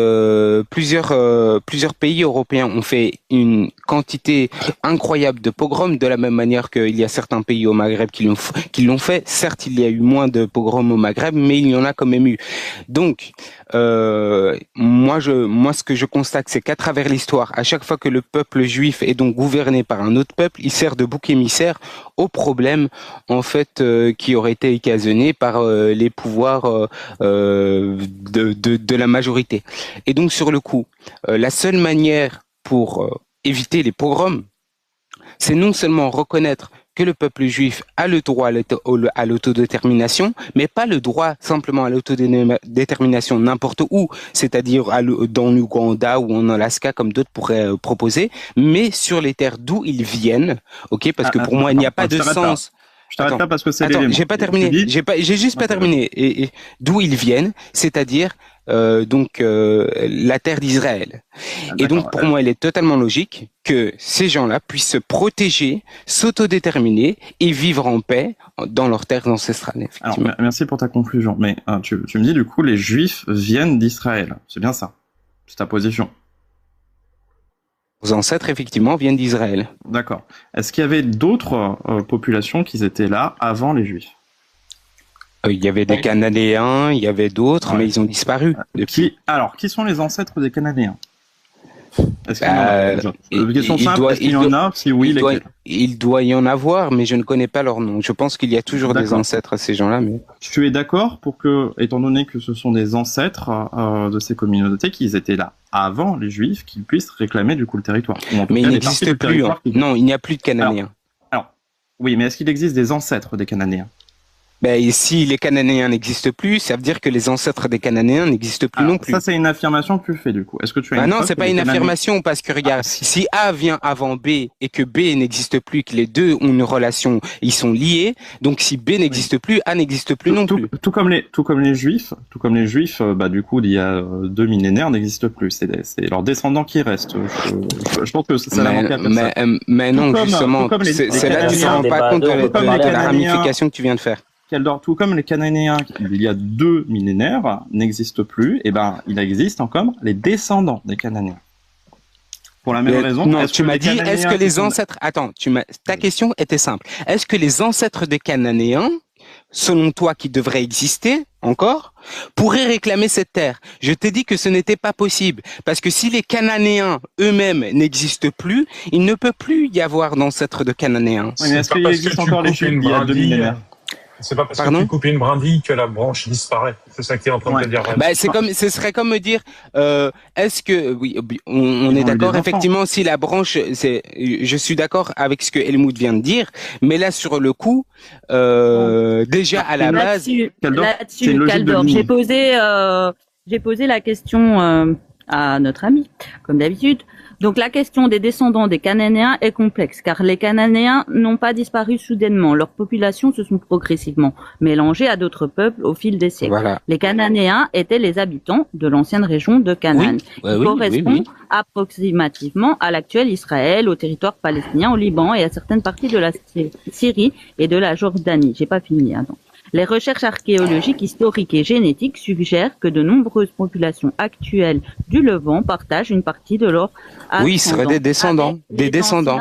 plusieurs pays européens ont fait une quantité incroyable de pogroms, de la même manière qu'il y a certains pays au Maghreb qui l'ont fait. Certes, il y a eu moins de pogroms au Maghreb, mais il y en a quand même eu. Donc moi, ce que je constate, c'est qu'à travers l'histoire, à chaque fois que le peuple juif est donc gouverné par un autre peuple, il sert de bouc émissaire aux problèmes en fait qui auraient été occasionnés par les pouvoirs de la majorité. Et donc sur le coup, la seule manière pour éviter les pogroms, c'est non seulement reconnaître que le peuple juif a le droit à l'autodétermination, mais pas le droit simplement à l'autodétermination n'importe où, c'est-à-dire dans l'Ouganda ou en Alaska, comme d'autres pourraient proposer, mais sur les terres d'où ils viennent, ok, parce que pour moi, il n'y a pas de sens. Je t'arrête pas parce que c'est l'élément. J'ai pas terminé. J'ai juste pas terminé. Et d'où ils viennent, c'est-à-dire la terre d'Israël. Et donc pour moi, il est totalement logique que ces gens-là puissent se protéger, s'autodéterminer et vivre en paix dans leurs terres ancestrales. Alors, merci pour ta conclusion. Mais tu me dis du coup, les Juifs viennent d'Israël. C'est bien ça. C'est ta position. Vos ancêtres, effectivement, viennent d'Israël. D'accord. Est-ce qu'il y avait d'autres populations qui étaient là avant les Juifs? Il y avait des Cananéens, il y avait d'autres, mais ils ont disparu. Qui sont les ancêtres des Cananéens? Est-ce qu'il y en a? Question simple, est-ce qu'il y en a? Si oui, lesquels? Il doit y en avoir, mais je ne connais pas leur nom. Je pense qu'il y a toujours des ancêtres à ces gens-là. Mais... Tu es d'accord pour que, étant donné que ce sont des ancêtres de ces communautés qui étaient là avant les Juifs, qu'ils puissent réclamer du coup le territoire? Mais il n'existe plus. Non, il n'y a plus de Cananéens. Alors, oui, mais est-ce qu'il existe des ancêtres des Cananéens? Ben, si les Cananéens n'existent plus, ça veut dire que les ancêtres des Cananéens n'existent plus non plus. Ça, c'est une affirmation que tu fais, du coup. Est-ce que tu as non, c'est pas une affirmation, parce que regarde, si A vient avant B et que B n'existe plus, que les deux ont une relation, ils sont liés, donc si B n'existe plus, A n'existe plus non plus. Tout comme les Juifs, du coup, il y a 2 millénaires n'existent plus. C'est leurs descendants qui restent. Je pense que ça n'a manqué à personne. Mais non, justement, c'est là que tu ne te rends pas compte de la ramification que tu viens de faire. Tout comme les Cananéens, il y a 2 millénaires, n'existent plus, et ben, il existe encore les descendants des Cananéens. Pour la même raison. Non, tu m'as dit, est-ce que les ancêtres, ta question était simple. Est-ce que les ancêtres des Cananéens, selon toi, qui devraient exister encore, pourraient réclamer cette terre? Je t'ai dit que ce n'était pas possible, parce que si les Cananéens eux-mêmes n'existent plus, il ne peut plus y avoir d'ancêtres de Cananéens. Oui, mais est-ce qu'il existe encore les Juifs il y a 2 millénaires? C'est pas parce que tu coupes une brindille que la branche disparaît. C'est ça que tu es en train de dire. Ce serait comme me dire, est-ce que, oui, on est d'accord, effectivement, si la branche, je suis d'accord avec ce que Helmut vient de dire, mais là, sur le coup, déjà, à la base. Là-dessus, Kaldor, j'ai posé la question, à notre ami, comme d'habitude. Donc la question des descendants des Cananéens est complexe, car les Cananéens n'ont pas disparu soudainement. Leurs populations se sont progressivement mélangées à d'autres peuples au fil des siècles. Voilà. Les Cananéens étaient les habitants de l'ancienne région de Canaan, qui correspond approximativement à l'actuel Israël, au territoire palestinien, au Liban et à certaines parties de la Syrie et de la Jordanie. J'ai pas fini, attends. Les recherches archéologiques, historiques et génétiques suggèrent que de nombreuses populations actuelles du Levant partagent une partie de leur ascendant. Oui, ce seraient des descendants. Des descendants.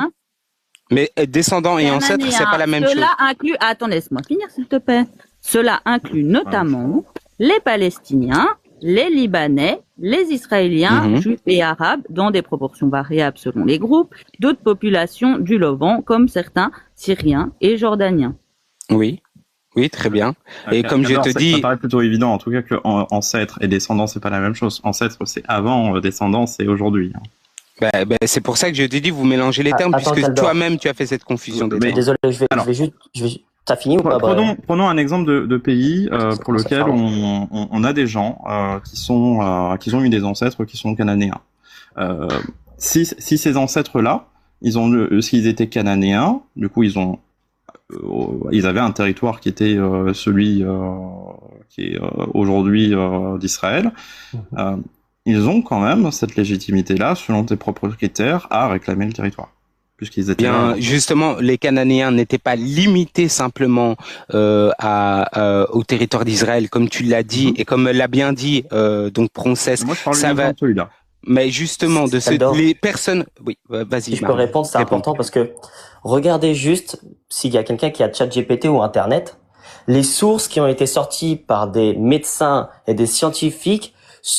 Mais descendants et ancêtres, c'est pas la même chose. Cela inclut, attends, laisse-moi finir s'il te plaît. Cela inclut notamment les Palestiniens, les Libanais, les Israéliens, Juifs et Arabes, dans des proportions variables selon les groupes, d'autres populations du Levant, comme certains Syriens et Jordaniens. Oui. Oui, très bien. Et comme je te dis, ça paraît plutôt évident, en tout cas, que ancêtre et descendant, c'est pas la même chose. Ancêtre, c'est avant, descendant, c'est aujourd'hui. C'est pour ça que je te dis, vous mélangez les termes, puisque toi-même, tu as fait cette confusion des termes. Désolé, je vais juste... T'as fini ou pas? Prenons un exemple de pays pour lequel on a des gens qui ont eu des ancêtres qui sont cananéens. Si ces ancêtres-là, s'ils étaient cananéens, du coup ils avaient un territoire qui était celui qui est aujourd'hui d'Israël. Ils ont quand même cette légitimité-là, selon tes propres critères, à réclamer le territoire. Puisqu'ils étaient bien, justement, les Cananéens n'étaient pas limités simplement au territoire d'Israël, comme tu l'as dit, et comme l'a bien dit donc Proncès. Moi, je parle ça va. Celui-là. Mais justement, les personnes... Oui, vas-y. Si je peux répondre, c'est important parce que regardez juste, s'il y a quelqu'un qui a ChatGPT ou Internet, les sources qui ont été sorties par des médecins et des scientifiques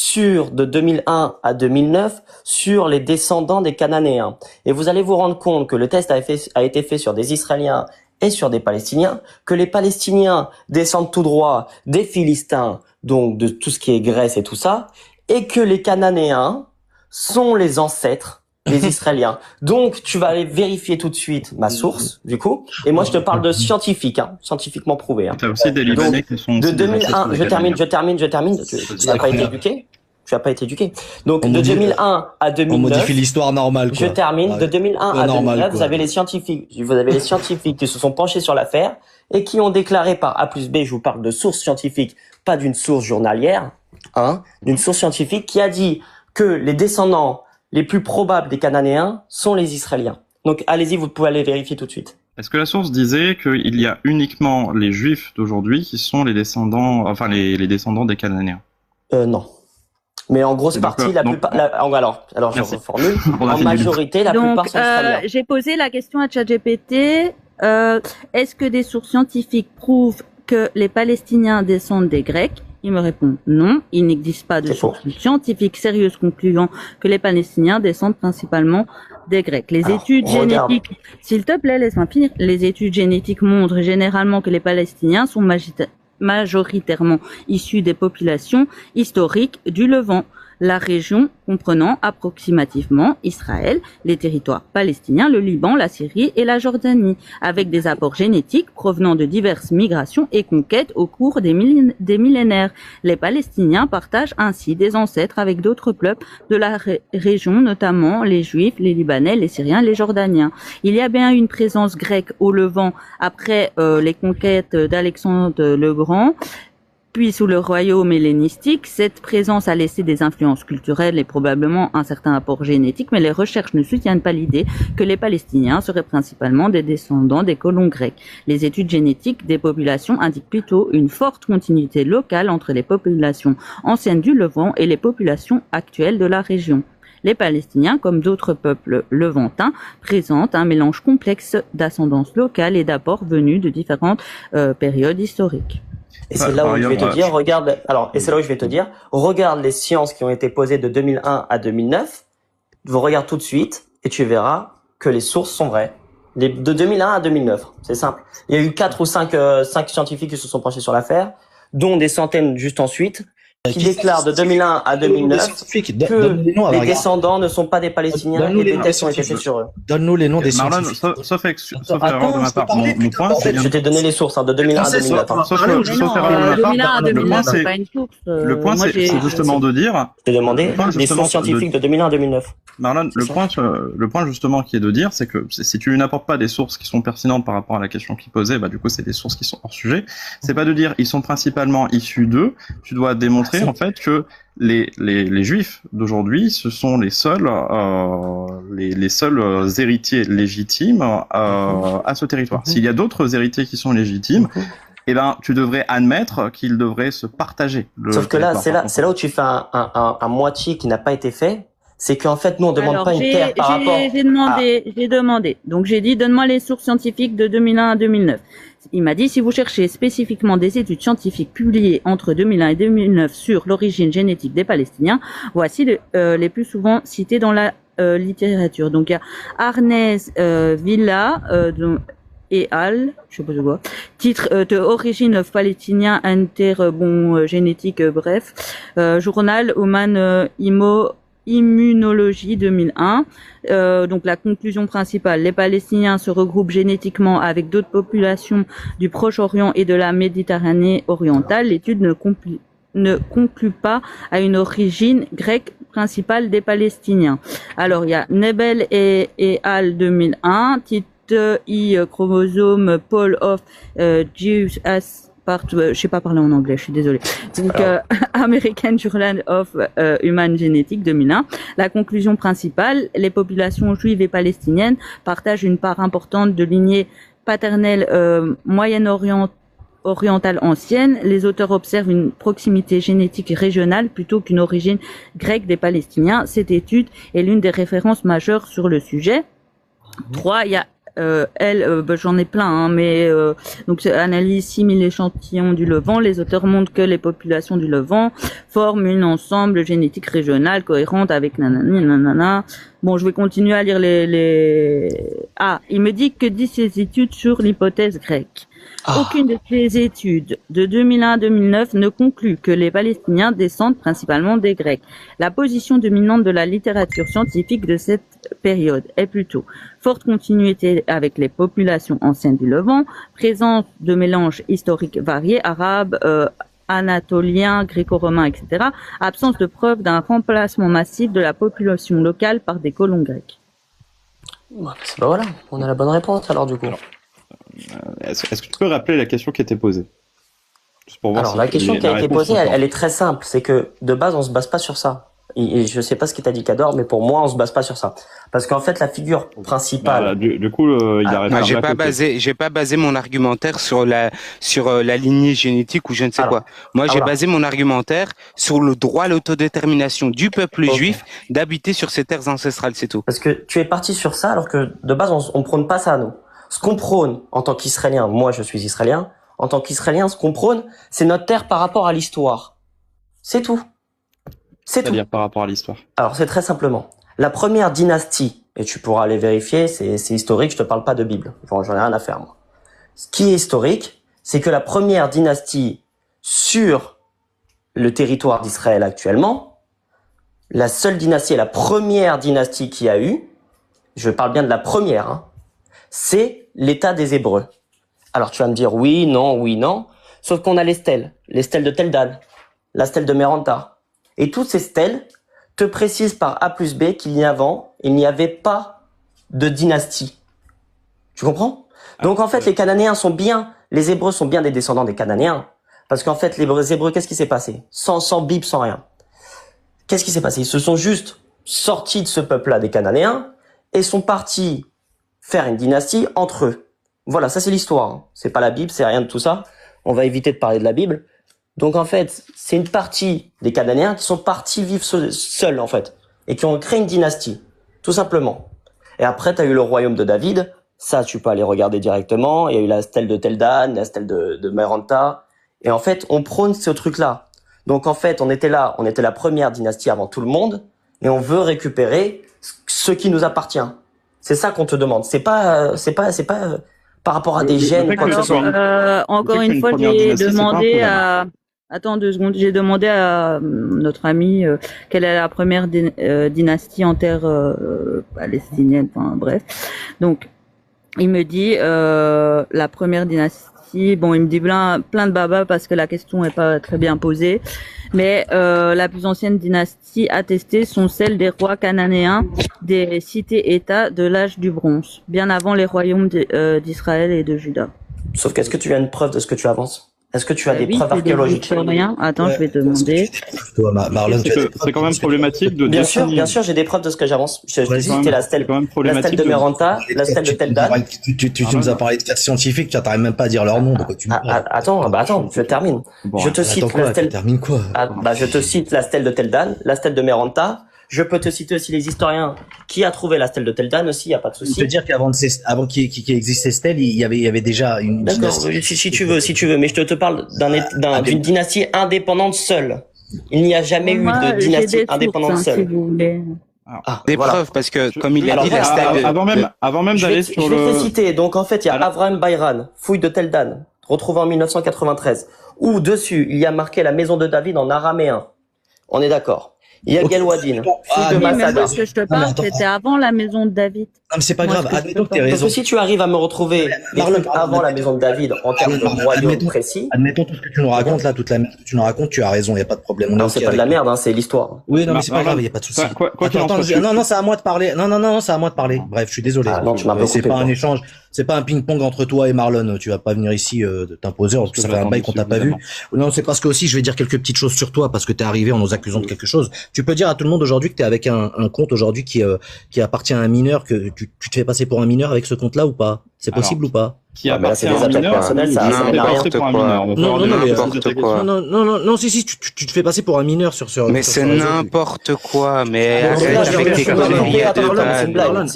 de 2001 à 2009 sur les descendants des Cananéens. Et vous allez vous rendre compte que le test a été fait sur des Israéliens et sur des Palestiniens, que les Palestiniens descendent tout droit des Philistins, donc de tout ce qui est Grèce et tout ça, et que les Cananéens sont les ancêtres des Israéliens. Donc, tu vas aller vérifier tout de suite ma source, du coup. Et moi, je te parle de scientifique, scientifiquement prouvé. T'as aussi des Libanais qui sont... De 2001, je termine. Tu n'as pas été éduqué? Tu n'as pas été éduqué. Donc, de 2001 à 2009. On modifie l'histoire normale, quoi. Je termine. De 2001 à 2009, vous avez les scientifiques qui se sont penchés sur l'affaire et qui ont déclaré par A plus B, je vous parle de source scientifique, pas d'une source journalière, d'une source scientifique qui a dit que les descendants les plus probables des Cananéens sont les Israéliens. Donc, allez-y, vous pouvez aller vérifier tout de suite. Est-ce que la source disait qu'il y a uniquement les Juifs d'aujourd'hui qui sont les descendants, enfin les descendants des Cananéens? Non. Mais en grosse partie, alors je reformule. En majorité, la plupart sont Israéliens. J'ai posé la question à ChatGPT. Est-ce que des sources scientifiques prouvent que les Palestiniens descendent des Grecs? Il me répond non, il n'existe pas de sources scientifiques sérieuses concluant que les Palestiniens descendent principalement des Grecs. Les études génétiques, s'il te plaît, laisse-moi finir. Les études génétiques montrent généralement que les Palestiniens sont majoritairement issus des populations historiques du Levant, la région comprenant approximativement Israël, les territoires palestiniens, le Liban, la Syrie et la Jordanie, avec des apports génétiques provenant de diverses migrations et conquêtes au cours des millénaires. Les Palestiniens partagent ainsi des ancêtres avec d'autres peuples de la région, notamment les Juifs, les Libanais, les Syriens, les Jordaniens. Il y a bien une présence grecque au Levant après les conquêtes d'Alexandre le Grand. Puis, sous le royaume hellénistique, cette présence a laissé des influences culturelles et probablement un certain apport génétique, mais les recherches ne soutiennent pas l'idée que les Palestiniens seraient principalement des descendants des colons grecs. Les études génétiques des populations indiquent plutôt une forte continuité locale entre les populations anciennes du Levant et les populations actuelles de la région. Les Palestiniens, comme d'autres peuples levantins, présentent un mélange complexe d'ascendance locale et d'apports venus de différentes périodes historiques. Et c'est là où je vais te dire, regarde les sciences qui ont été posées de 2001 à 2009, regarde tout de suite et tu verras que les sources sont vraies. De 2001 à 2009, c'est simple. Il y a eu 4 ou 5 scientifiques qui se sont penchés sur l'affaire, dont des centaines juste ensuite, qui déclarent de 2001 à 2009 que les descendants ne sont pas des Palestiniens et des tests ont été faits sur eux. Donne-nous les noms des scientifiques. Sauf erreur de ma part, mon point, c'est... Je t'ai donné les sources de 2001 à 2009. Sauf erreur de ma part, le point, c'est justement de dire... Je t'ai demandé les sources scientifiques de 2001 à 2009. Marlon, le point justement qui est de dire, c'est que si tu n'apportes pas des sources qui sont pertinentes par rapport à la question qu'il posait, du coup c'est des sources qui sont hors sujet. C'est pas de dire ils sont principalement issus d'eux. Tu dois démontrer en fait que les Juifs d'aujourd'hui, ce sont les seuls héritiers légitimes à ce territoire. S'il y a d'autres héritiers qui sont légitimes, tu devrais admettre qu'ils devraient se partager. Sauf que là, c'est là où tu fais un moitié qui n'a pas été fait. C'est qu'en fait, nous, on demande pas une terre par rapport... J'ai demandé. Donc, j'ai dit, donne-moi les sources scientifiques de 2001 à 2009. Il m'a dit, si vous cherchez spécifiquement des études scientifiques publiées entre 2001 et 2009 sur l'origine génétique des Palestiniens, voici les plus souvent cités dans la littérature. Donc, il y a Arnez Villa et Al, je sais pas de quoi, titre de origine palestinien génétique, bref, journal Oman Immunologie 2001. Donc la conclusion principale, les Palestiniens se regroupent génétiquement avec d'autres populations du Proche-Orient et de la Méditerranée orientale. L'étude ne conclut pas à une origine grecque principale des Palestiniens. Alors, il y a Nebel et Al 2001, titre I chromosome Pole of Jews as part, je sais pas parler en anglais, je suis désolée. Donc, American Journal of Human Genetics 2001. La conclusion principale, les populations juives et palestiniennes partagent une part importante de lignée paternelle moyenne-orientale ancienne. Les auteurs observent une proximité génétique régionale plutôt qu'une origine grecque des Palestiniens. Cette étude est l'une des références majeures sur le sujet. 3, il y a j'en ai plein, hein, mais donc analyse 6000 échantillons du Levant. Les auteurs montrent que les populations du Levant forment une ensemble génétique régionale cohérente avec nanana. Bon, je vais continuer à lire il me dit que disent ces études sur l'hypothèse grecque. Aucune de ces études de 2001 à 2009 ne conclut que les Palestiniens descendent principalement des Grecs. La position dominante de la littérature scientifique de cette période est plutôt forte continuité avec les populations anciennes du Levant, présence de mélanges historiques variés, arabes, anatoliens, gréco-romains, etc., absence de preuves d'un remplacement massif de la population locale par des colons grecs. Voilà, on a la bonne réponse alors du coup. Est-ce que tu peux rappeler la question qui était posée? Alors la question qui a été posée, elle est très simple, c'est que de base on se base pas sur ça. Et je sais pas ce qu'il t'a dit Cador, mais pour moi on se base pas sur ça, parce qu'en fait la figure principale. Du coup, il a répondu. J'ai pas basé mon argumentaire sur la lignée génétique ou je ne sais quoi. Moi, j'ai basé mon argumentaire sur le droit à l'autodétermination du peuple juif d'habiter sur ces terres ancestrales, c'est tout. Parce que tu es parti sur ça, alors que de base on prône pas ça nous. Ce qu'on prône en tant qu'Israélien, moi je suis Israélien, en tant qu'Israélien, ce qu'on prône, c'est notre terre par rapport à l'histoire. C'est tout. C'est-à-dire par rapport à l'histoire. Alors c'est très simplement. La première dynastie, et tu pourras aller vérifier, c'est historique, je te parle pas de Bible. J'en ai rien à faire moi. Ce qui est historique, c'est que la première dynastie sur le territoire d'Israël actuellement, la seule dynastie et la première dynastie qu'il y a eu, je parle bien de la première, hein, c'est l'État des Hébreux. Alors tu vas me dire oui, non, sauf qu'on a les stèles de Tel Dan, la stèle de Meranta. Et toutes ces stèles te précisent par A plus B qu'il n'y avait pas de dynastie. Tu comprends? Donc en fait, les Cananéens les Hébreux sont bien des descendants des Cananéens. Parce qu'en fait, les Hébreux, qu'est-ce qui s'est passé? Sans Bible, sans rien. Qu'est-ce qui s'est passé? Ils se sont juste sortis de ce peuple-là des Cananéens et sont partis faire une dynastie entre eux. Voilà, ça c'est l'histoire. Hein. C'est pas la Bible, c'est rien de tout ça. On va éviter de parler de la Bible. Donc en fait, c'est une partie des Cananéens qui sont partis vivre seuls en fait et qui ont créé une dynastie, tout simplement. Et après, tu as eu le royaume de David. Ça, tu peux aller regarder directement. Il y a eu la stèle de Tel Dan, la stèle de Meranta. Et en fait, on prône ce truc-là. Donc en fait, on était la première dynastie avant tout le monde et on veut récupérer ce qui nous appartient. C'est ça qu'on te demande. C'est pas par rapport à des gènes, quoi que ce soit. Encore une fois, j'ai demandé à... Attends 2 secondes, j'ai demandé à notre ami quelle est la première dynastie en terre palestinienne, enfin bref. Donc, il me dit la première dynastie, bon, il me dit plein de baba parce que la question est pas très bien posée, mais la plus ancienne dynastie attestée sont celles des rois cananéens des cités-États de l'âge du bronze, bien avant les royaumes d'Israël et de Juda. Sauf qu'est-ce que tu as une preuve de ce que tu avances? Est-ce que tu as des preuves archéologiques? Attends, je vais te demander. C'est quand même problématique de... Bien sûr, j'ai des preuves de ce que j'avance. J'ai cité la stèle de Meranta, la stèle de Tel Dan. Tu nous as parlé de cas scientifiques, tu n'arrives même pas à dire leur nom. Attends, je termine. Je te cite la stèle... Termine quoi? Je te cite la stèle de Tel Dan, la stèle de Meranta. Je peux te citer aussi les historiens qui a trouvé la stèle de Tel Dan aussi, y a pas de souci. Je peux dire qu'avant qu'il existe ces stèles, il y avait déjà une dynastie. D'accord, si tu veux, mais je te parle d'une dynastie indépendante seule. Il n'y a jamais eu de dynastie indépendante seule. Si vous voulez. Des preuves, parce que, comme il l'a dit, la stèle... Avant même d'aller sur le... Je vais te citer. Donc, en fait, il y a Avraham Bayran, fouille de Tel Dan, retrouvé en 1993, où dessus, il y a marqué la maison de David en araméen. On est d'accord. Il y a Galwadin, fouille de Masada. Mais moi, ce que je te parle, c'était avant la maison de David. mais c'est pas grave. Admettons que t'aies raison. Parce que si tu arrives à me retrouver avant la maison de David en termes de royaume précis. Admettons tout ce que tu nous racontes là, toute la merde que tu nous racontes, tu as raison, y a pas de problème. Non, c'est pas de la merde, c'est l'histoire. Oui, non, mais c'est pas grave, y a pas de souci. Non, c'est à moi de parler. Non, c'est à moi de parler. Bref, je suis désolé. Non, tu m'as pas c'est pas un échange. C'est pas un ping-pong entre toi et Marlon. Tu vas pas venir ici t'imposer. En plus, ça fait un bail qu'on t'a pas vu. Non, c'est parce que aussi, je vais dire quelques petites choses sur toi parce que t'es arrivé en nous accusant de quelque chose. Tu peux dire à tout le monde aujourd'hui que t'es avec un compte aujourd'hui qui appartient à un mineur, que tu te fais passer pour un mineur avec ce compte-là ou pas? C'est possible ou pas? Qui appartient à un mineur, non, si, tu te fais passer pour un mineur sur mais c'est n'importe quoi, mais c'est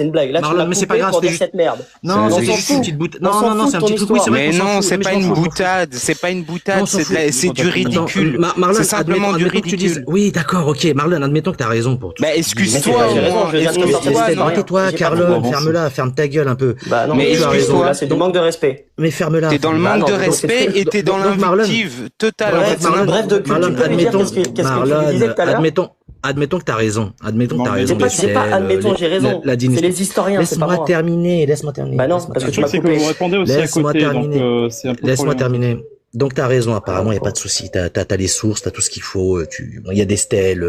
une blague. Là, Marlon, mais c'est pas grave, c'est cette merde. Non, c'est juste une petite boutade. Non, c'est un petit truc. Mais non, c'est pas une boutade, c'est du ridicule. C'est simplement du ridicule. Oui, d'accord, ok, Marlon, admettons que t'as raison pour tout. Bah, excuse-toi, tais-toi, Carlon, ferme-la, ferme ta gueule un peu. Bah non, mais tu as raison, là, c'est du manque de respect. Mais ferme-la. T'es dans le manque de respect et t'es dans l'invective totale. Bref, de cul, tu peux lui dire qu'est-ce que tu disais tout à l'heure. Admettons que t'as raison. C'est pas admettons, j'ai raison. C'est les historiens, c'est pas moi. Laisse-moi terminer. Bah non, parce que tu m'as coupé. Vous répondez aussi à côté, donc c'est un peu Laisse-moi terminer. Donc t'as raison, apparemment, y a pas de souci. T'as les sources, t'as tout ce qu'il faut. Y a des stèles,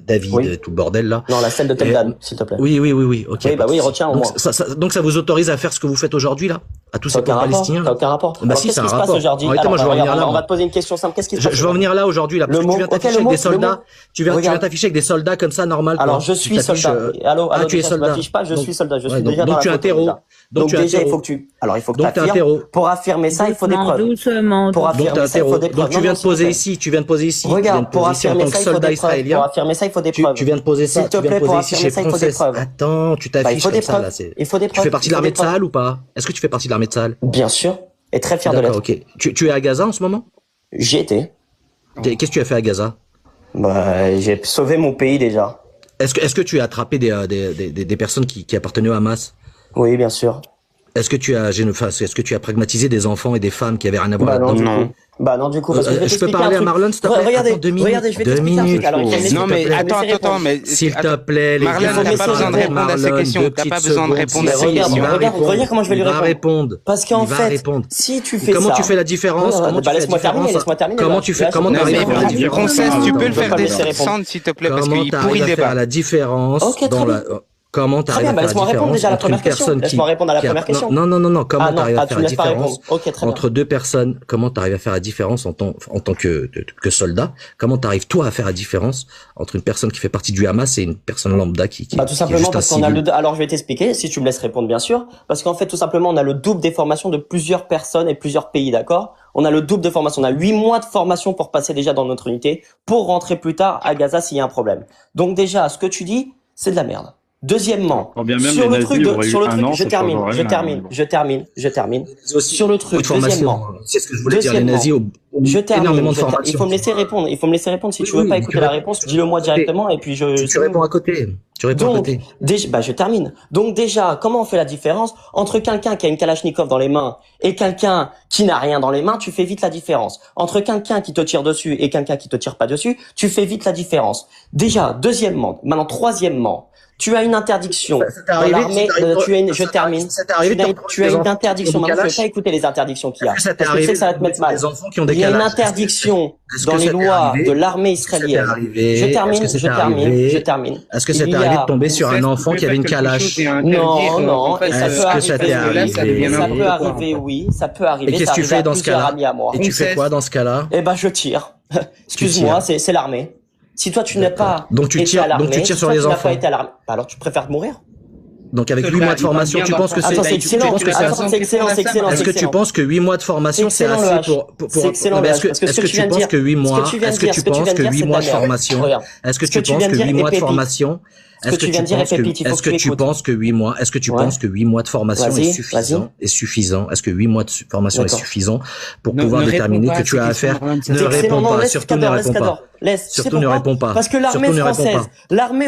David, tout le bordel là. Non, la stèle de Teldan, s'il te plaît. Oui, ok. Oui, bah oui, retiens au moins. Donc ça vous autorise à faire ce que vous faites aujourd'hui là, à tous ces Palestiniens. T'as aucun rapport. Bah si, c'est un rapport. On va te poser une question simple. Qu'est-ce qui se passe? Je vais en venir là aujourd'hui là, parce que tu viens t'afficher avec des soldats. Tu viens t'afficher avec des soldats comme ça, normal. Alors je suis soldat. Allô, tu es soldat. Je m'affiche pas, je suis soldat. Je suis déjà dans la. Donc tu es un terreau. Donc déjà, il faut que tu affirmes. Pour affirmer ça, il faut des preuves. Pour affirmer ça, il faut des preuves. Donc tu viens de poser ici. Regarde, pour affirmer ça, il faut des preuves. Pour affirmer ça, il faut des preuves. Tu viens de poser ça. S'il te plaît, pour affirmer ça, il faut des preuves. Attends, tu t'affiches comme ça là. Il faut des preuves. Tu fais partie de l'armée de Tsahal ou pas? Est-ce que tu fais partie de l'armée de Tsahal? Bien sûr. Et très fier de l'être. Ok. Tu es à Gaza en ce moment? J'y étais. Qu'est-ce que tu as fait à Gaza? Bah, j'ai sauvé mon pays déjà. Est-ce que tu as attrapé des personnes qui appartenaient au Hamas? Oui, bien sûr. Est-ce que tu as pragmatisé des enfants et des femmes qui avaient rien à voir là-dedans? Non. Bah non, du coup, parce que je peux parler à Marlon, s'il te plaît? Regardez, je vais t'expliquer un truc. Non, mais attends, mais s'il te plaît, les Marlon, t'as pas besoin de répondre à ces questions. T'as pas besoin de répondre à ces questions. Regarde comment je vais lui répondre. Parce qu'en fait, si tu fais ça. Comment tu fais la différence? Laisse-moi terminer. Comment tu fais, comment t'arrives à faire la différence? Tu peux le faire descendre, s'il te plaît, parce qu'il pourrit le débat. La différence dans la, comment t'arrives à faire la différence entre une personne qui... Laisse-moi répondre à la première question. Non. Comment t'arrives à faire la différence entre deux personnes? Comment t'arrives à faire la différence en tant que soldat? Comment t'arrives toi à faire la différence entre une personne qui fait partie du Hamas et une personne lambda qui tout simplement parce qu'on a alors je vais t'expliquer, si tu me laisses répondre bien sûr, parce qu'en fait tout simplement on a le double des formations de plusieurs personnes et plusieurs pays, d'accord? On a le double de formation, on a 8 mois de formation pour passer déjà dans notre unité, pour rentrer plus tard à Gaza s'il y a un problème. Donc déjà, ce que tu dis, c'est de la merde. Deuxièmement, sur le truc, je termine. Sur le truc, deuxièmement. C'est ce que je voulais dire, les nazis ont énormément de formation. Il faut me laisser répondre. Si tu veux pas écouter la réponse, dis-le moi directement et puis tu réponds à côté. Je termine. Donc déjà, comment on fait la différence entre quelqu'un qui a une Kalachnikov dans les mains et quelqu'un qui n'a rien dans les mains? Tu fais vite la différence. Entre quelqu'un qui te tire dessus et quelqu'un qui te tire pas dessus, tu fais vite la différence. Déjà, deuxièmement, maintenant troisièmement, tu as une interdiction dans l'armée. Je termine. Tu as une interdiction. Maintenant, je ne vais pas écouter les interdictions qu'il y a. Parce que je sais que ça va te mettre mal. Il y a une interdiction dans les lois de l'armée israélienne. Je termine. Est-ce que ça t'est arrivé de tomber sur un enfant qui avait une calache? Non. Et ça peut arriver. Ça peut arriver, oui. Ça peut arriver. Et qu'est-ce que tu fais dans ce cas-là? Et tu fais quoi dans ce cas-là? Eh ben, je tire. Excuse-moi, c'est l'armée. Si toi tu n'es pas été à l'armée, sur les enfants. Alors tu préfères mourir? Donc avec 8 mois de formation, tu penses que c'est excellent. C'est excellent. Est-ce que tu penses que 8 mois de formation c'est assez pour c'est excellent. Est-ce que tu penses que 8 mois est-ce que tu penses que 8 mois de formation est-ce que tu penses que 8 mois de formation est-ce que tu penses que 8 mois de formation est suffisant? Est-ce que 8 mois de formation est suffisant pour pouvoir déterminer que tu as affaire? Ne réponds pas, surtout ne réponds pas. Surtout ne réponds pas. Parce que l'armée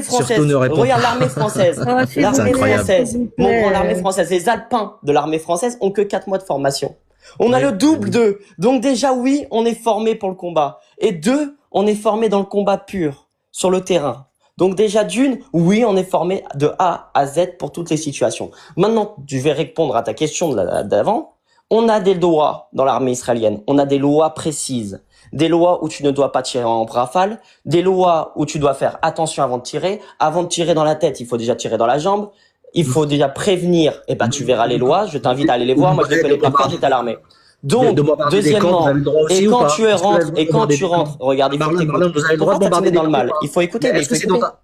française, regarde l'armée française, l'armée française, les alpins de l'armée française ont que 4 mois de formation. On a le double d'eux. Donc déjà, oui, on est formé pour le combat. Et 2, on est formé dans le combat pur, sur le terrain. Donc déjà d'une, oui, on est formé de A à Z pour toutes les situations. Maintenant, je vais répondre à ta question d'avant. On a des lois dans l'armée israélienne, on a des lois précises. Des lois où tu ne dois pas tirer en rafale, des lois où tu dois faire attention avant de tirer. Avant de tirer dans la tête, il faut déjà tirer dans la jambe. Il faut déjà prévenir. Et ben, tu verras les lois. Je t'invite à aller les voir. Moi, je les connais pas quand j'étais à l'armée. Donc, deuxièmement, et quand tu rentres, regarde, il faut écouter. Vous avez le droit de bombarder dans le mal. Il faut écouter. Est-ce que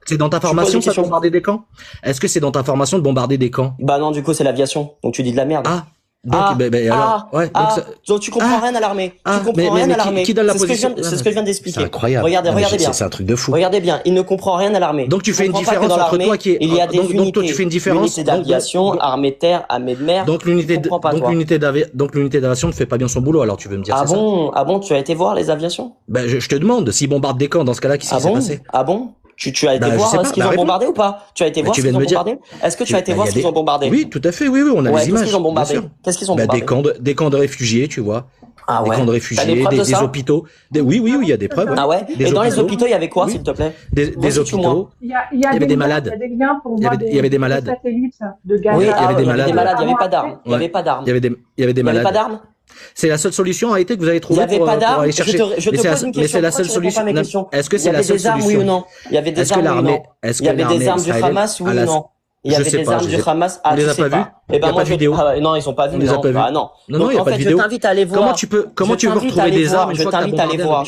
c'est dans ta formation ça de bombarder des camps? Est-ce que c'est dans ta formation de bombarder des camps? Bah non, du coup, c'est l'aviation. Donc tu dis de la merde. Ah. Donc, donc tu comprends rien à l'armée. Tu comprends rien à l'armée. Qui donne la position? C'est ce que je viens d'expliquer. C'est incroyable. Regardez bien. C'est un truc de fou. Regardez bien. Il ne comprend rien à l'armée. Donc tu fais une différence entre toi qui est. Il y a des unités. Donc toi tu fais une différence. Unité d'aviation, armée de terre, armée de mer. Donc l'unité d'aviation ne fait pas bien son boulot. Alors tu veux me dire ça? Ah bon, tu as été voir les aviations? Ben je te demande s'ils bombardent des camps dans ce cas-là, qu'est-ce qui s'est passé? Ah bon? Tu as été voir ce qu'ils ont bombardé ou pas? Tu as été voir ce qu'ils ont bombardé? Est-ce que tu as été voir ce qu'ils ont bombardé? Oui, tout à fait, oui, on a les images. Qu'est-ce qu'ils ont bombardé? Qu'est-ce qu'ils ont bombardé? Des camps de réfugiés, tu vois. Ah ouais. Des camps de réfugiés, des hôpitaux. Oui, il y a des preuves. Ah ouais? Et dans les hôpitaux, il y avait quoi, s'il te plaît? Des hôpitaux. Il y avait des malades. Il y avait des malades. De Gaza. Oui, il y avait des malades. Il n'y avait pas d'armes. Il y avait pas d'armes. Il y avait des malades. Il n'y avait pas d'armes? C'est la seule solution a été que vous avez trouvé pour aller chercher. Je te pose une question. Mais c'est la seule solution. Est-ce que c'est la seule solution? Il y avait des armes, oui ou non? Il y avait des armes, oui ou non? Il y avait des armes du Hamas, oui ou non? Il y avait des armes du Hamas. On les a pas vues. Eh ben moi, non, ils sont pas vus. On les a pas vus. Non. Non, il y a pas de vidéo. Je t'invite à aller voir. Comment tu veux retrouver des armes? Je t'invite à aller voir.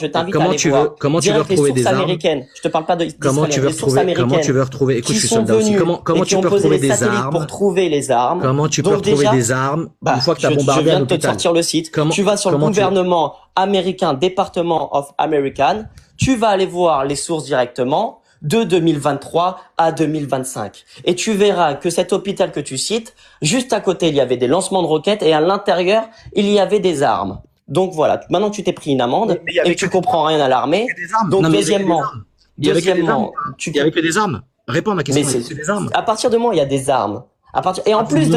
Comment tu veux retrouver des armes? Je te parle pas de comment tu veux retrouver, écoute, je suis soldat aussi. Comment tu peux retrouver des armes? Pour trouver les armes. Comment tu peux retrouver des armes une fois que tu as bombardé un hôpital? Je viens de te sortir le site. Tu vas sur le gouvernement américain, Department of American. Tu vas aller voir les sources directement de 2023 à 2025. Et tu verras que cet hôpital que tu cites, juste à côté, il y avait des lancements de roquettes et à l'intérieur, il y avait des armes. Donc voilà, maintenant tu t'es pris une amende et que tu comprends rien à l'armée. Donc deuxièmement, il y avait que des armes. Réponds à ma question. C'est des armes. À partir de moi, il y a des armes. Et en plus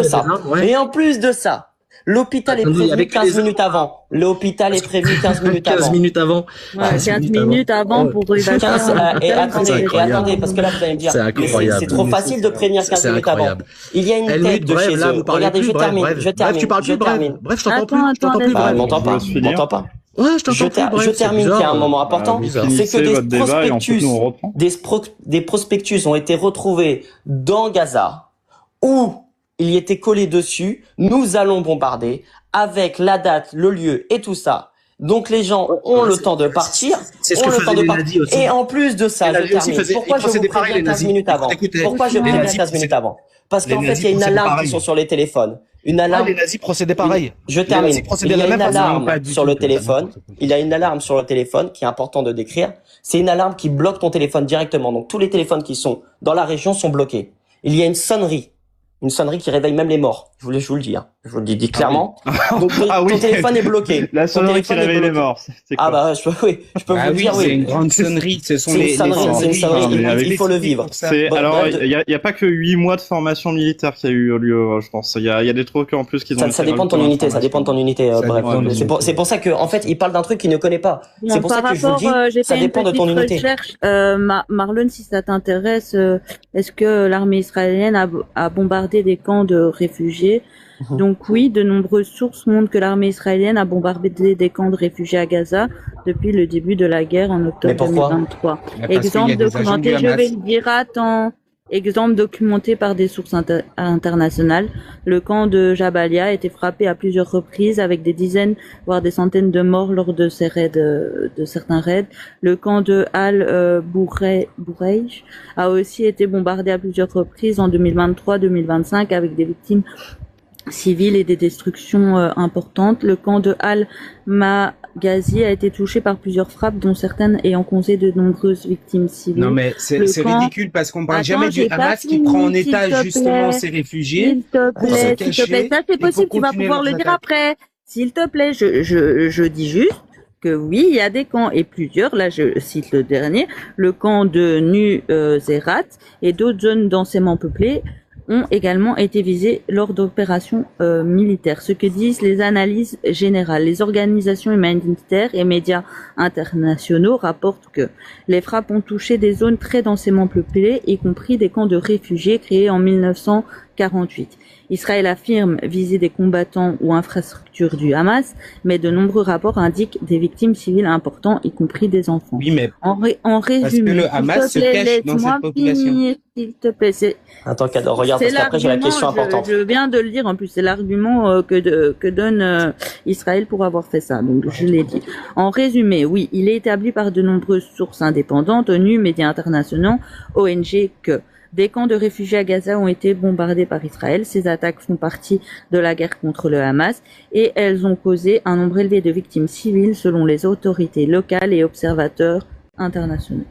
de ça, l'hôpital est prévu 15 minutes avant. L'hôpital est prévu 15 minutes avant. 15 minutes avant. Ouais, 15 minutes avant pour et attendez, parce que là, vous allez me dire, c'est trop facile de prévenir 15 minutes avant. Il y a une tête de chez eux. Regardez, je termine. Bref, je t'entends plus. M'entends pas. Ouais, je t'entends plus. Je termine, qu'il y a un moment important. C'est que des prospectus ont été retrouvés dans Gaza où il y était collé dessus, nous allons bombarder, avec la date, le lieu et tout ça. Donc les gens ont le temps de partir, Et en plus de ça, je termine. Pourquoi je vous préviens 15 minutes avant? Pourquoi je préviens 15 minutes avant? Parce qu'en fait, il y a une alarme qui sont sur les téléphones. Une alarme. Les nazis procédaient pareil. Je termine. Il y a une alarme sur le téléphone. Il y a une alarme sur le téléphone qui est important de décrire. C'est une alarme qui bloque ton téléphone directement. Donc tous les téléphones qui sont dans la région sont bloqués. Il y a une sonnerie qui réveille même les morts. Je vous le dis, hein. Je vous le dis clairement. Donc ton téléphone est bloqué. La sonnerie qui réveille les morts. Ah bah je peux vous le dire, oui. C'est une grande sonnerie. Ce sont les sonneries. Il faut le vivre. Alors il y a pas que 8 mois de formation militaire qui a eu lieu, je pense. Il y a des trucs en plus qu'ils ont. Ça dépend de ton unité. Ça dépend de ton unité. Bref, c'est pour ça que en fait il parle d'un truc qu'il ne connaît pas. C'est pour ça que je vous dis. Ça dépend de ton unité. Marlon, si ça t'intéresse, est-ce que l'armée israélienne a bombardé des camps de réfugiés? Donc oui, de nombreuses sources montrent que l'armée israélienne a bombardé des camps de réfugiés à Gaza depuis le début de la guerre en octobre 2023. Exemple documenté, je vais le dire, exemple documenté par des sources internationales. Le camp de Jabalia a été frappé à plusieurs reprises avec des dizaines, voire des centaines de morts lors de ces raids, de certains raids. Le camp de Al-Boureij a aussi été bombardé à plusieurs reprises en 2023-2025 avec des victimes civiles et des destructions importantes. Le camp de Al-Maghazi a été touché par plusieurs frappes, dont certaines ayant causé de nombreuses victimes civiles. Non mais c'est ridicule parce qu'on parle jamais du Hamas qui prend en état justement ces réfugiés. S'il te plaît, ça c'est possible, tu vas pouvoir le dire après. S'il te plaît, je dis juste que oui, il y a des camps et plusieurs, là je cite le dernier, le camp de Nuseirat et d'autres zones densément peuplées ont également été visés lors d'opérations militaires. Ce que disent les analyses générales. Les organisations humanitaires et médias internationaux rapportent que les frappes ont touché des zones très densément peuplées, y compris des camps de réfugiés créés en 1948. Israël affirme viser des combattants ou infrastructures du Hamas, mais de nombreux rapports indiquent des victimes civiles importantes, y compris des enfants. Oui, mais en résumé, parce que le Hamas se cache dans cette population. Finir, s'il te plaît. Attends, regarde, parce qu'après j'ai la question importante. Je viens de le dire, en plus, c'est l'argument que donne Israël pour avoir fait ça, donc je l'ai dit. En résumé, oui, il est établi par de nombreuses sources indépendantes, ONU, médias internationaux, ONG, que des camps de réfugiés à Gaza ont été bombardés par Israël. Ces attaques font partie de la guerre contre le Hamas et elles ont causé un nombre élevé de victimes civiles selon les autorités locales et observateurs internationaux.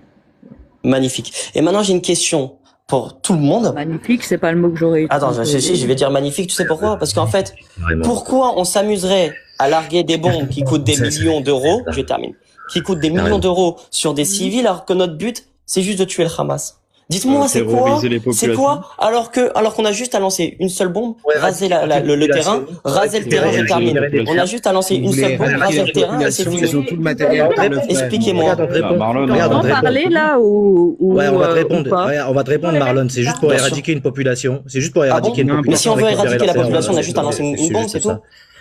Magnifique. Et maintenant, j'ai une question pour tout le monde. Magnifique, c'est pas le mot que j'aurais utilisé. Attends, je vais dire magnifique, tu sais pourquoi? Parce qu'en fait, pourquoi on s'amuserait à larguer des bombes qui coûtent des millions d'euros, je termine, qui coûtent des millions d'euros sur des civils alors que notre but, c'est juste de tuer le Hamas? Dites-moi, c'est quoi, alors qu'on a juste à lancer une seule bombe, raser le terrain, raser le terrain, je termine. On a juste à lancer une seule bombe, raser le terrain, et c'est fini. Expliquez-moi. On va parler là ou ouais, on va te répondre. Ouais, on va te répondre, Marlon. C'est juste pour éradiquer une population. C'est juste pour éradiquer une population. Mais si on veut éradiquer la population, on a juste à lancer une bombe, c'est tout.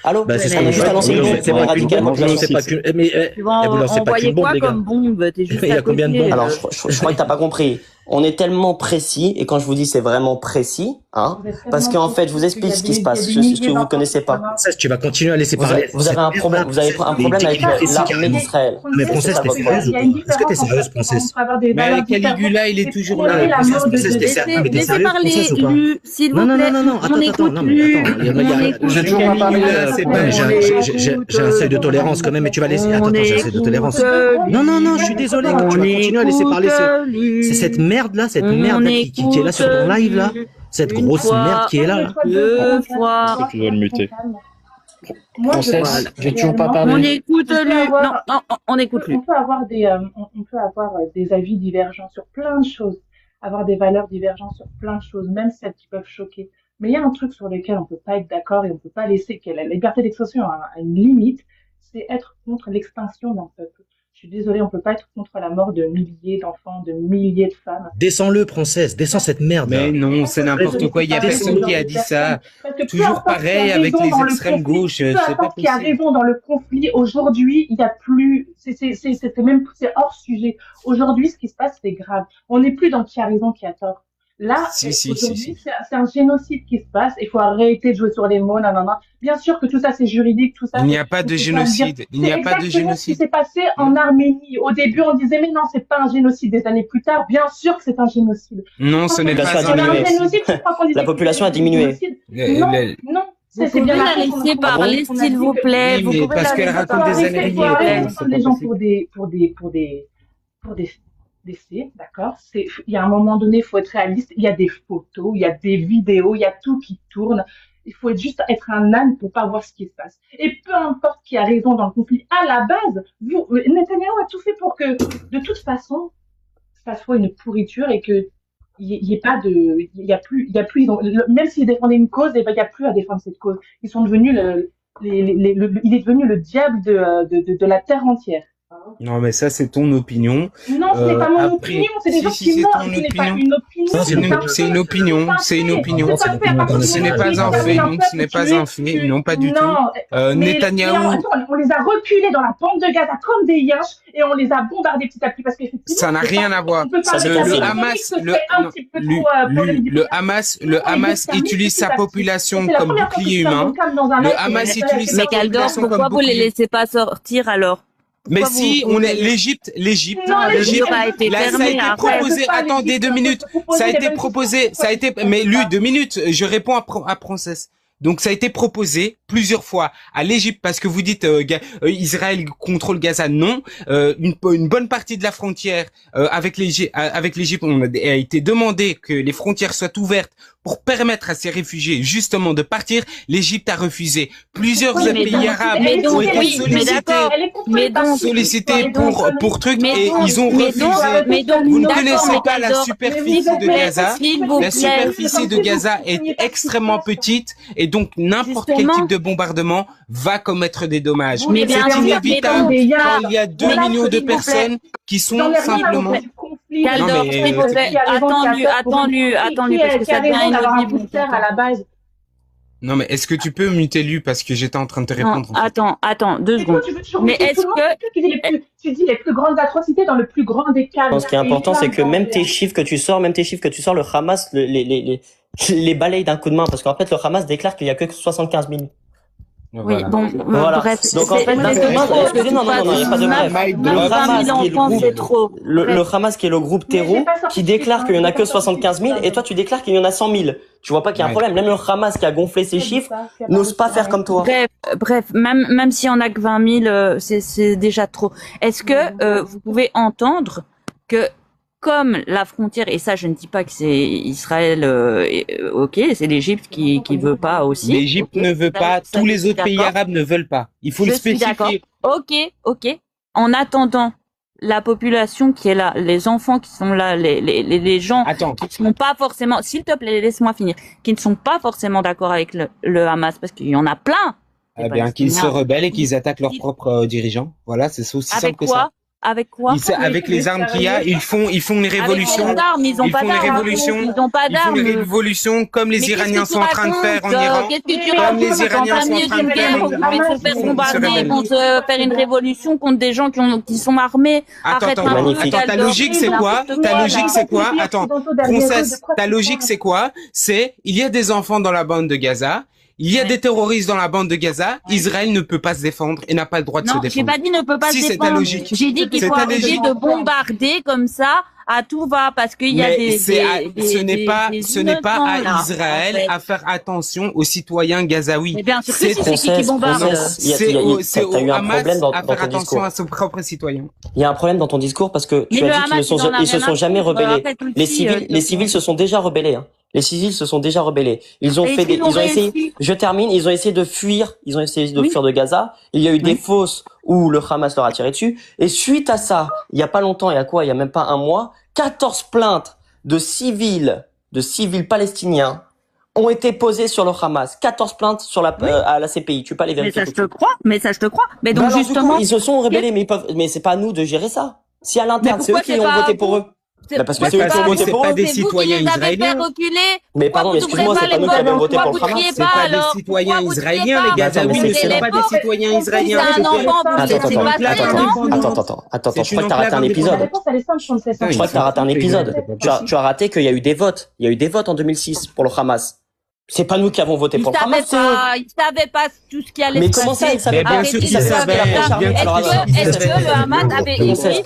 Allô? Bah, c'est on a juste à lancer une bombe pour éradiquer la population. C'est pas qu'une, mais, vous envoyez quoi comme bombe? Il y a combien de bombes? Alors, je crois que t'as pas compris. On est tellement précis, et quand je vous dis c'est vraiment précis, hein, parce qu'en fait, je vous explique ce qui se passe, ce que vous connaissez pas. Tu vas continuer à laisser parler. Vous avez un problème avec l'armée d'Israël. Mais Princesse, t'es sérieuse ou pas? Est-ce que t'es sérieuse, Princesse? Mais Caligula, il est toujours là. Princesse, t'es sérieuse? Laissez parler, s'il vous plaît. Non, attends, j'ai toujours pas parlé. J'ai un seuil de tolérance quand même, mais tu vas laisser. Attends, j'ai un seuil de tolérance. Non, je suis désolé. Tu vas continuer à laisser parler. C'est cette merde là, cette merde qui est là sur ton live là, cette grosse merde qui est là. Est-ce que tu dois le muter? J'ai toujours pas parlé. On écoute lui. Non, on écoute lui. On peut avoir des avis divergents sur plein de choses, avoir des valeurs divergentes sur plein de choses, même celles qui peuvent choquer. Mais il y a un truc sur lequel on peut pas être d'accord et on peut pas laisser que la liberté d'expression a une limite, c'est être contre l'extinction d'un peuple. Je suis désolée, on peut pas être contre la mort de milliers d'enfants, de milliers de femmes. Descends-le, princesse, descends cette merde. Mais non, c'est n'importe quoi. Il y a personne qui a dit ça. Toujours pareil avec les extrêmes gauches. Peu importe qui a raison dans le conflit, aujourd'hui, il y a plus, c'est hors sujet. Aujourd'hui, ce qui se passe, c'est grave. On n'est plus dans qui a raison, qui a tort. Là, aujourd'hui, c'est un génocide qui se passe. Il faut arrêter de jouer sur les mots, nanana. Bien sûr que tout ça, c'est juridique, tout ça. Il n'y a pas de génocide. Il n'y a pas de génocide. Ce qui s'est passé en Arménie. Au début, on disait, mais non, c'est pas un génocide. Des années plus tard, bien sûr que c'est un génocide. Non, ce n'est pas un génocide. La population a diminué. Non. C'est bien la laisser parler, s'il vous plaît. Vous pouvez parce qu'elle raconte des années. Les gens pour des faits, d'accord? Il y a un moment donné, il faut être réaliste. Il y a des photos, il y a des vidéos, il y a tout qui tourne. Il faut être un âne pour pas voir ce qui se passe. Et peu importe qui a raison dans le conflit, à la base, Netanyahou a tout fait pour que, de toute façon, ça soit une pourriture et que il y ait pas de, il y a plus, même s'ils défendaient une cause, il y a plus à défendre cette cause. Ils sont devenus il est devenu le diable de la terre entière. Non, mais ça, c'est ton opinion. Non, ce n'est pas mon opinion, c'est des gens qui meurent. Ce n'est pas une opinion. C'est une opinion, c'est une opinion. Ce n'est pas un fait, non, ce n'est pas un fait, non, pas du tout. Netanyahou. On les a reculés dans la bande de Gaza comme des yinches et on les a bombardés petit à petit parce qu'effectivement. Ça n'a rien à voir. Le Hamas utilise sa population comme bouclier humain. Le Hamas utilise sa population comme bouclier. Pourquoi vous les laissez pas sortir alors? Mais si on est l'Égypte, ça a été proposé. Attendez 2 minutes. Ça a été proposé. Mais lui 2 minutes. Je réponds à Princesse. Donc ça a été proposé plusieurs fois à l'Égypte parce que vous dites Israël contrôle Gaza. Non, une bonne partie de la frontière avec l'Égypte, on a été demandé que les frontières soient ouvertes pour permettre à ces réfugiés justement de partir, l'Égypte a refusé. Plusieurs pays arabes ont été sollicités pour trucs et ils ont refusé. Vous ne connaissez pas la superficie de Gaza. La superficie de Gaza est extrêmement petite et donc n'importe quel type de bombardement va commettre des dommages. C'est inévitable quand il y a 2 millions de personnes qui sont simplement... Attends-lui, parce que ça devient inaudible. À la base. Non, mais est-ce que tu peux muter lui parce que j'étais en train de te répondre. Attends, 2 secondes. Mais est-ce que... Tu dis les plus grandes atrocités dans le plus grand des cas. Ce qui est important, c'est que même tes chiffres que tu sors, le Hamas les balaye d'un coup de main. Parce qu'en fait, le Hamas déclare qu'il y a que 75 000. Oui, bon, bref. Donc en fait, non, il n'y a pas de bref. Le Hamas qui est le groupe terreau, qui déclare qu'il y en a que 75 000, et toi tu déclares qu'il y en a 100 000. Tu vois pas qu'il y a un problème. Même le Hamas qui a gonflé ses chiffres n'ose pas faire comme toi. Bref, même s'il y en a que 20 000, c'est déjà trop. Est-ce que vous pouvez entendre que comme la frontière, et ça je ne dis pas que c'est Israël, ok, c'est l'Égypte qui veut pas aussi. L'Égypte ne veut pas, tous les autres pays arabes ne veulent pas. Il faut le spécifier. Ok. En attendant, la population qui est là, les enfants qui sont là, les gens qui ne sont pas forcément, s'il te plaît, laisse-moi finir, qui ne sont pas forcément d'accord avec le Hamas, parce qu'il y en a plein. Eh bien, qu'ils se rebellent et qu'ils attaquent leurs propres dirigeants. Voilà, c'est aussi simple que ça. Avec quoi? Avec les armes qu'il y a, ils font une révolution. Ils font une révolution comme les Iraniens sont en train de faire en Iran. Comme les Iraniens sont en train de faire. Ils vont se faire une révolution contre des gens qui sont armés. Attends, ta logique c'est quoi? Attends, princesse, ta logique c'est quoi? C'est, il y a des enfants dans la bande de Gaza. Il y a des terroristes dans la bande de Gaza. Israël ne peut pas se défendre et n'a pas le droit de se défendre. Non, j'ai pas dit ne peut pas se défendre. C'est ta logique. J'ai dit qu'il faut arrêter de bombarder comme ça à tout va parce qu'il y a ce n'est pas à Israël à faire attention aux citoyens gazaouis. Mais bien sûr que c'est qui bombarde. C'est au Hamas à faire attention à ses propres citoyens. Il y a un problème dans ton discours parce que tu as dit qu'ils se sont jamais rebellés. Les civils se sont déjà rebellés. Les civils se sont déjà rebellés. Ils ont essayé, je termine, ils ont essayé de fuir de Gaza. Il y a eu des fosses où le Hamas leur a tiré dessus. Et suite à ça, il y a pas longtemps, il y a même pas un mois, 14 plaintes de civils palestiniens ont été posées sur le Hamas. 14 plaintes sur à la CPI. Tu peux pas les vérifier. Mais ça, je te crois. Mais donc, justement. Ils se sont rebellés, mais c'est pas à nous de gérer ça. Si à l'interne, c'est eux qui ont voté pour eux. Parce que c'est pas des citoyens israéliens. Mais pardon, excuse-moi, c'est pas nous qui avons voté pour le Hamas. C'est pas des citoyens israéliens, les Gazaouis ne sont pas des citoyens israéliens. Attends, je crois que t'as raté un épisode. Je crois que t'as raté un épisode. Tu as raté qu'il y a eu des votes. Il y a eu des votes en 2006 pour le Hamas. C'est pas nous qui avons voté pour le Hamas. Ils savaient pas tout ce qui allait se passer. Mais comment ça, ils savaient pas? Bien sûr qu'ils savaient. Est-ce que le Hamas avait écrit, c'est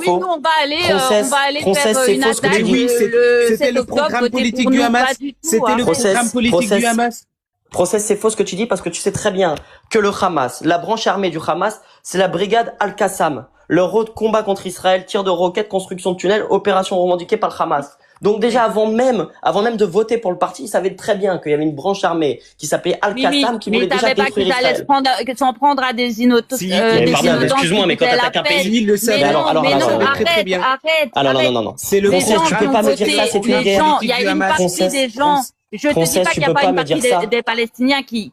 faux. Nous, on va aller faire une attaque. Oui, c'était le programme politique du Hamas. C'était le programme politique du Hamas. Process, c'est faux ce que tu dis parce que tu sais très bien que le Hamas, la branche armée du Hamas, c'est la brigade Al-Qassam. Leur rôle combat contre Israël, tir de roquettes, construction de tunnels, opération revendiquée par le Hamas. Donc déjà avant même de voter pour le parti, ils savaient très bien qu'il y avait une branche armée qui s'appelait Al-Qassam qui voulait déjà détruire Israël. Mais t'avais pas qu'ils s'en prendre à des innocents. Pardon, excuse-moi, mais quand t'attaques un pays, ils le savent. Alors, arrête. Non. C'est le Princesse, tu peux pas me dire ça, c'est une idée. Il y a une partie des gens. Je te dis pas qu'il n'y a pas une partie des Palestiniens qui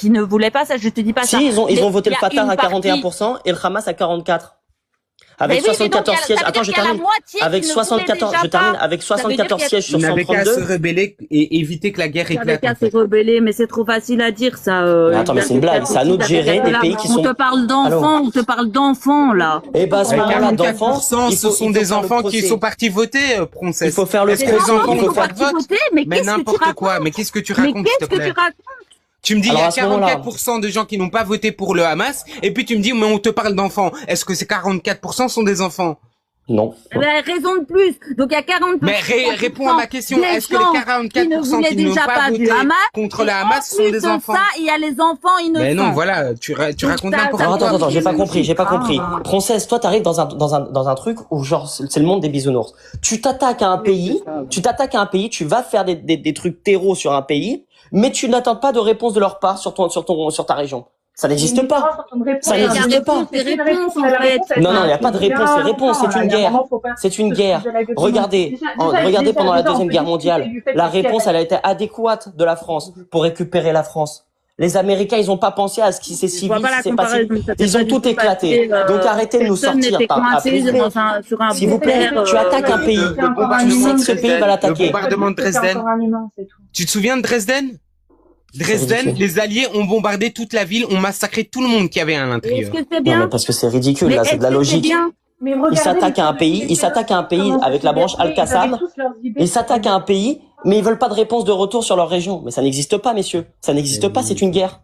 ne voulaient pas ça. Je te dis pas ça. Si, ils ont voté le Fatah à 41% et le Hamas à 44%. Avec 74 sièges. Attends, je termine. Avec 74, je termine avec 74 sièges sur 132. On n'avait qu'à se rebeller et éviter que la guerre éclate. On n'avait qu'à se rebeller, mais c'est trop facile à dire, ça. Attends, mais c'est une blague. C'est à nous de gérer des pays qui sont... On te parle d'enfants, là. Eh ben, à ce moment-là, d'enfants. Ce sont des enfants qui sont partis voter, princesse. Il faut faire le procès. Il faut faire le vote. Mais n'importe quoi. Mais qu'est-ce que tu racontes, s'il te plaît? Tu me dis, il y a 44% de gens qui n'ont pas voté pour le Hamas, et puis tu me dis, mais on te parle d'enfants. Est-ce que ces 44% sont des enfants? Non. Raison de plus. Donc il y a 40%. Mais réponds à ma question. Est-ce que les 44% qui n'ont pas voté contre le Hamas sont des enfants? Ça, il y a les enfants innocents. Mais non, voilà, tu racontes n'importe quoi. Attends, j'ai pas compris. Princesse, toi t'arrives dans un truc où genre c'est le monde des bisounours. Tu t'attaques à un pays, tu vas faire des trucs terreaux sur un pays, mais tu n'attends pas de réponse de leur part sur ta région. Ça n'existe pas. Ça n'existe pas. Non, il n'y a pas de réponse. C'est une guerre. C'est une guerre. Regardez pendant la Deuxième Guerre mondiale, la réponse, elle a été adéquate de la France pour récupérer la France. Les Américains, ils n'ont pas pensé à ce qui s'est civil, ce qui s'est passé. Ils ont tout éclaté. Donc arrêtez de nous sortir à s'il vous plaît, tu attaques un pays. Tu sais que ce pays va l'attaquer. Le bombardement de Dresden. Tu te souviens de Dresden? Dresden, les Alliés ont bombardé toute la ville, ont massacré tout le monde qui avait à l'intérieur. Est-ce que c'est bien? Non, mais parce que c'est ridicule, là, c'est de la logique. Ils s'attaquent à un pays, avec la branche Al-Qassam. Ils s'attaquent à un pays, mais ils veulent pas de réponse de retour sur leur région. Mais ça n'existe pas, messieurs. Ça n'existe pas, c'est une guerre.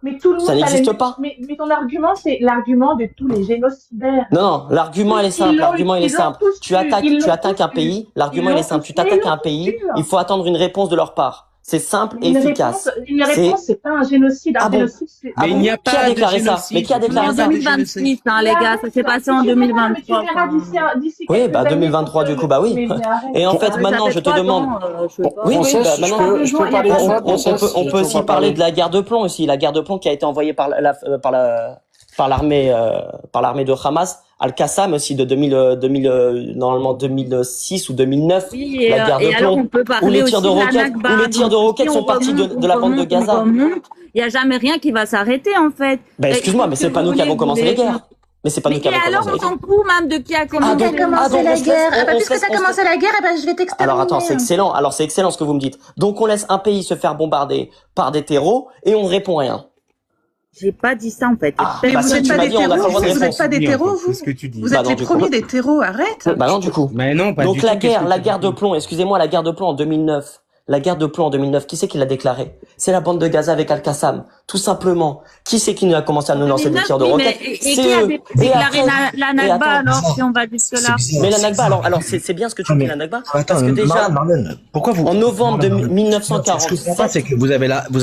Mais tout le monde ça n'existe pas. Mais ton argument, c'est l'argument de tous les génocidaires. Non, l'argument, il est simple. Tu attaques un pays, l'argument, il est simple. Tu t'attaques à un pays, il faut attendre une réponse de leur part. C'est simple et efficace. Une réponse, c'est pas un génocide. Mais il n'y a pas qui a déclaré ça? Mais qui a déclaré ça? En 2026, les gars, ça s'est passé en 2023. Oui, 2023, du coup, oui. Et en fait, maintenant, je te demande. Maintenant, je peux parler de ça. On peut aussi parler de la guerre de plomb aussi. La guerre de plomb qui a été envoyée par l'armée de Hamas, Al-Qassam aussi normalement 2006 ou 2009, oui, la guerre de plomb, où les tirs de roquettes sont partis de la bande de Gaza. Il n'y a jamais rien qui va s'arrêter en fait. Excuse-moi, mais c'est pas nous qui avons commencé les guerres. Mais c'est pas nous qui avons commencé la guerre. Alors on s'en fout même de qui a commencé la guerre. Puisque t'as commencé la guerre, je vais t'exterminer. Alors attends, c'est excellent. Alors c'est excellent ce que vous me dites. Donc on laisse un pays se faire bombarder par des terreaux et on ne répond rien. J'ai pas dit ça en fait. Vous n'êtes pas des terreaux, vous n'êtes pas des terreaux, vous. Vous êtes les premiers des terreaux, arrête. Non, du coup. Mais non, pas donc du tout. Donc la guerre de plomb, excusez-moi, la guerre de plomb en 2009. La guerre de plomb en 2009, qui c'est qui l'a déclarée? C'est la bande de Gaza avec Al-Qassam, tout simplement. Qui c'est qui nous a commencé à nous lancer des tirs de roquettes? Et qui a déclaré la Nakba alors, si on va jusque-là? Mais la Nakba, alors c'est bien ce que tu dis, la Nakba. Parce que déjà, pourquoi vous, en novembre de 1947. Ce que je comprends pas, c'est que vous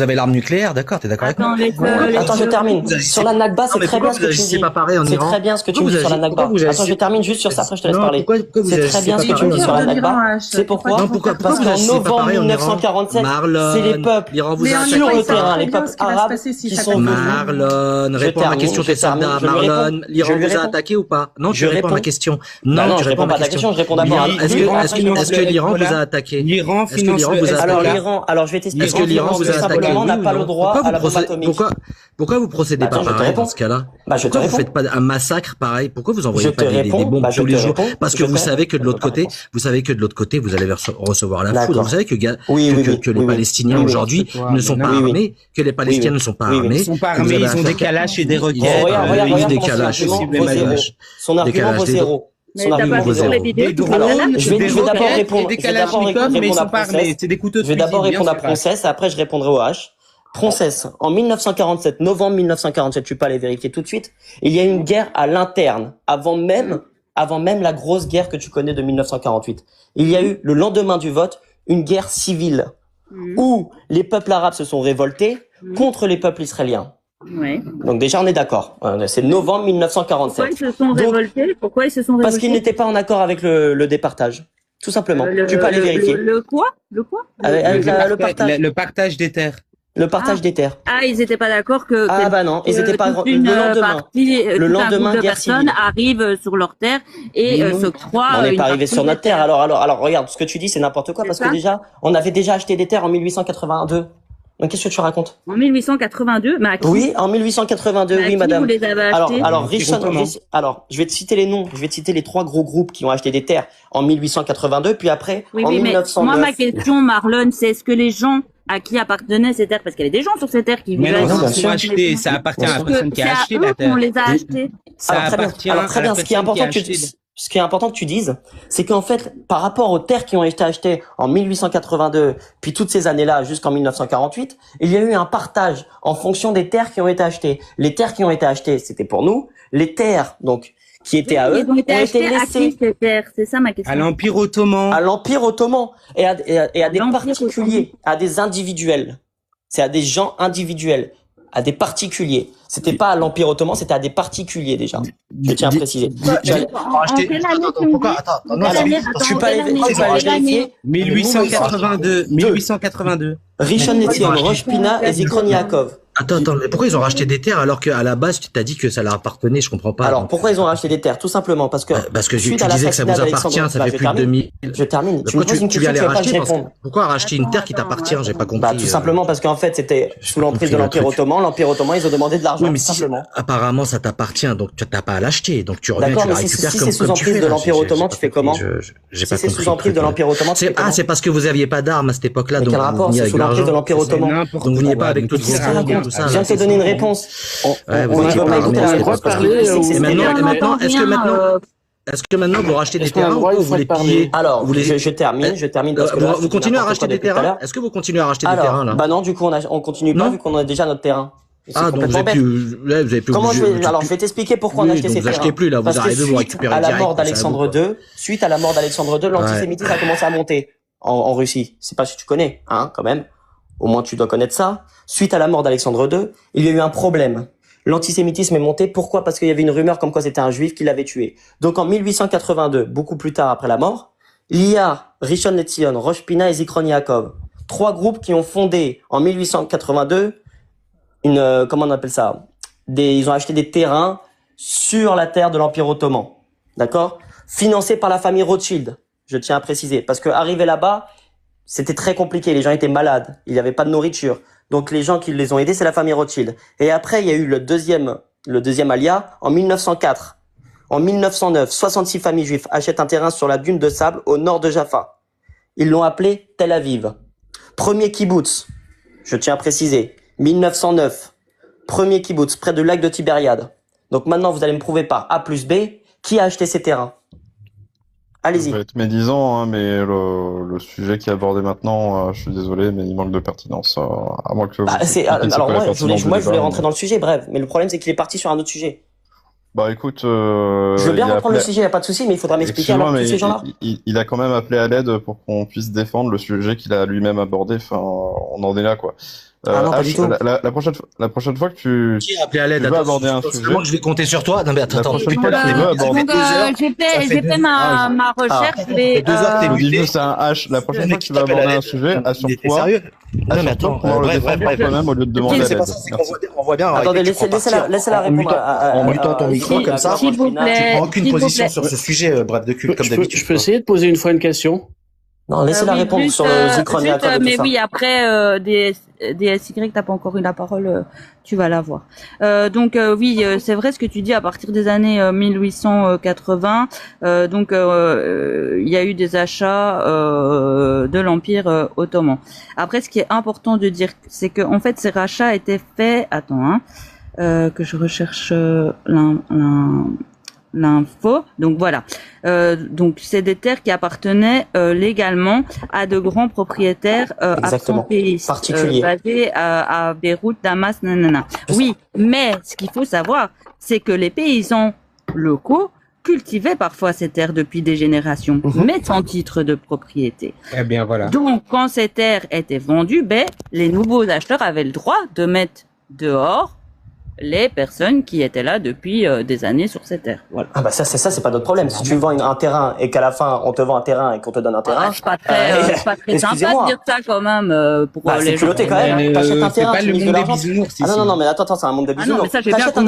avez l'arme nucléaire, d'accord? T'es d'accord avec moi? Attends, je termine. Sur la Nakba, c'est très bien ce que tu dis. C'est très bien ce que tu me dis sur la Nakba. Attends, je termine juste sur ça, après je te laisse parler. C'est très bien ce que tu me dis sur la Nakba. C'est pourquoi? Parce qu'en novembre 1947, c'est les peuples sur le terrain, les peuples arabes qui sont venus. Marlon, réponds à ma question, t'es soldat. Marlon, l'Iran vous a attaqué ou pas? Non, tu réponds à ma question. Non, je réponds pas à ta question, je réponds d'abord à... Est-ce que l'Iran vous a attaqué? L'Iran finance le... Alors je vais t'expliquer. Est-ce que l'Iran vous a attaqué? On n'a pas le droit à la bombe atomique. Pourquoi vous procédez pas pareil dans ce cas-là? Pourquoi vous faites pas un massacre pareil? Pourquoi vous envoyez pas des bombes tous les jours? Parce que vous savez que de l'autre côté, vous allez recevoir la foudre. Vous savez que les Palestiniens aujourd'hui ne sont pas armés, que les Palestiniens ne sont pas armés. Ils sont pas armés, ils ont des calaches et des roquettes. Regarde, des calaches. Son argument vaut zéro. Mais t'as pas vu les vidéos du je vais d'abord répondre. Je vais d'abord répondre à Princesse, après je répondrai au H. Princesse, en 1947, novembre 1947, tu peux aller vérifier tout de suite, il y a eu une guerre à l'interne, avant même la grosse guerre que tu connais de 1948. Il y a eu, le lendemain du vote, une guerre civile, où les peuples arabes se sont révoltés contre les peuples israéliens. Ouais. Donc déjà, on est d'accord. C'est novembre 1947. Pourquoi ils se sont révoltés? Parce qu'ils n'étaient pas en accord avec le départage. Tout simplement. Tu peux aller vérifier. Le quoi? Avec le partage des terres. Le partage des terres. Ah, ils étaient pas d'accord que. Ah bah non, ils étaient pas. Le lendemain, guerre civile. Arrive sur leur terre et s'octroie. On n'est pas arrivé sur notre terre. Alors regarde, ce que tu dis, c'est n'importe quoi parce que déjà, on avait déjà acheté des terres en 1882. Donc qu'est-ce que tu racontes? En 1882, mais à qui? Oui, en 1882, oui, madame. Vous les avez achetés? Alors, je vais te citer les noms. Je vais te citer les 3 gros groupes qui ont acheté des terres en 1882, puis après, en 1909. Moi, ma question, Marlon, c'est est-ce que les gens à qui appartenaient ces terres, parce qu'il y avait des gens sur ces terres qui vivaient. Mais non, c'est acheté, ça appartient à la personne qui a acheté la terre. On les a achetés. Ça appartient à la personne qui a acheté. Ce qui est important que tu dises, c'est qu'en fait, par rapport aux terres qui ont été achetées en 1882, puis toutes ces années-là jusqu'en 1948, il y a eu un partage en fonction des terres qui ont été achetées. Les terres qui ont été achetées, c'était pour nous. Les terres, donc, qui étaient à eux, ont été laissés. À qui, ces terres? C'est ça ma question. À l'Empire ottoman. À l'Empire ottoman et à des particuliers, à des individuels. C'est à des gens individuels, à des particuliers. C'était pas à l'Empire ottoman, c'était à des particuliers déjà. Je tiens à préciser. Je suis pas allé vérifier. 1882. Rishon LeZion, Rosh Pina et Zichron Yaakov. Attends, mais pourquoi ils ont racheté des terres alors qu'à la base tu t'as dit que ça leur appartenait? Je comprends pas. Alors pourquoi ils ont racheté des terres? Tout simplement parce que tu disais que ça vous appartient, ça fait plus de 2000. Je termine. Tu viens les racheter. Pourquoi racheter une terre qui t'appartient? J'ai pas compris. Tout simplement parce qu'en fait c'était sous l'emprise de l'Empire ottoman. L'Empire ottoman, ils ont demandé de l'argent. Oui, mais simplement. Apparemment ça t'appartient, donc tu n'as pas à l'acheter. Donc tu reviens, tu la récupères comme tu fais. Si c'est sous emprise de l'Empire ottoman, tu fais comment? J'ai pas compris. Si c'est sous emprise de l'Empire ottoman, tu fais comment? C'est parce que vous aviez pas d'armes à cette époque-là, donc quel rapport? C'est sous l'emprise de l'Empire ottoman. Donc vous n'avez pas avec tout ça. Je viens de te donner une réponse. Est-ce que maintenant vous rachetez des terrains ou vous les pillez? Alors, je termine parce que là, vous continuez à racheter des terrains? Est-ce que vous continuez à racheter des terrains là? Bah non, du coup on continue pas vu qu'on a déjà notre terrain. Ah, donc vous avez plus. Comment alors je vais t'expliquer pourquoi on a acheté ces terrains. Vous achetez plus là, vous arrivez, vous récupérez. À la mort d'Alexandre II, suite à la mort d'Alexandre II, l'antisémitisme a commencé à monter en Russie. C'est pas si tu connais, hein, quand même. Au moins tu dois connaître ça. Suite à la mort d'Alexandre II, il y a eu un problème. L'antisémitisme est monté. Pourquoi? Parce qu'il y avait une rumeur comme quoi c'était un juif qui l'avait tué. Donc en 1882, beaucoup plus tard après la mort, il y a Rishon LeZion, Rosh Pina et Zichron Yaakov. 3 groupes qui ont fondé en 1882 comment on appelle ça? Ils ont acheté des terrains sur la terre de l'Empire ottoman. D'accord? Financés par la famille Rothschild. Je tiens à préciser. Parce que arriver là-bas, c'était très compliqué. Les gens étaient malades. Il n'y avait pas de nourriture. Donc les gens qui les ont aidés, c'est la famille Rothschild. Et après, il y a eu le deuxième alia en 1904. En 1909, 66 familles juives achètent un terrain sur la dune de sable au nord de Jaffa. Ils l'ont appelé Tel Aviv. Premier kibbutz, je tiens à préciser, 1909. Premier kibbutz, près du lac de Tibériade. Donc maintenant, vous allez me prouver par A plus B qui a acheté ces terrains. Allez-y. Ça va être médisant, hein, mais le sujet qui est abordé maintenant, je suis désolé, mais il manque de pertinence. À moins que alors moi, je voulais rentrer dans le sujet, bref. Mais le problème, c'est qu'il est parti sur un autre sujet. Bah écoute, je veux bien reprendre le sujet, il n'y a pas de souci, mais il faudra m'expliquer alors tous ces gens-là. Il a quand même appelé à l'aide pour qu'on puisse défendre le sujet qu'il a lui-même abordé. Enfin, on en est là, quoi. Non, pas du tout. La prochaine fois que tu appelé à l'aide, veux aborder un sujet, moi je vais compter sur toi. Non mais attends. J'ai fait ma recherche. C'est un H. La prochaine fois que tu vas aborder un sujet, assure-toi. Non mais attends, pour le défendre toi-même au lieu de demander à l'aide. On voit bien. Attendez, laissez-la répondre. En mutant ton micro comme ça, tu prends aucune position sur ce sujet, bref de culte comme d'habitude. Je peux essayer de poser une fois une question? Non, laissez-la répondre sur le Zichron Yaakov et tout ça. Mais oui, après, des SY, t'as pas encore eu la parole, tu vas l'avoir. Donc oui, c'est vrai ce que tu dis, à partir des années 1880, donc il y a eu des achats de l'Empire ottoman. Après, ce qui est important de dire, c'est que en fait, ces rachats étaient faits... Attends, que je recherche l'info. Donc voilà. Donc c'est des terres qui appartenaient légalement à de grands propriétaires particuliers basés à Beyrouth, Damas, nanana. Oui, mais ce qu'il faut savoir, c'est que les paysans locaux cultivaient parfois ces terres depuis des générations, mais sans titre de propriété. Eh bien voilà. Donc quand ces terres étaient vendues, les nouveaux acheteurs avaient le droit de mettre dehors les personnes qui étaient là depuis des années sur ces terres. Voilà. Ah bah ça c'est pas notre problème. Si tu vends un terrain et qu'à la fin on te vend un terrain et qu'on te donne un terrain, c'est pas très sympa de dire ça quand même pour les gens. C'est quand même. T'achètes un terrain, tu mises de l'argent. Ah non mais attends, c'est un monde de bisounours. Ah non mais ça j'ai bien compris.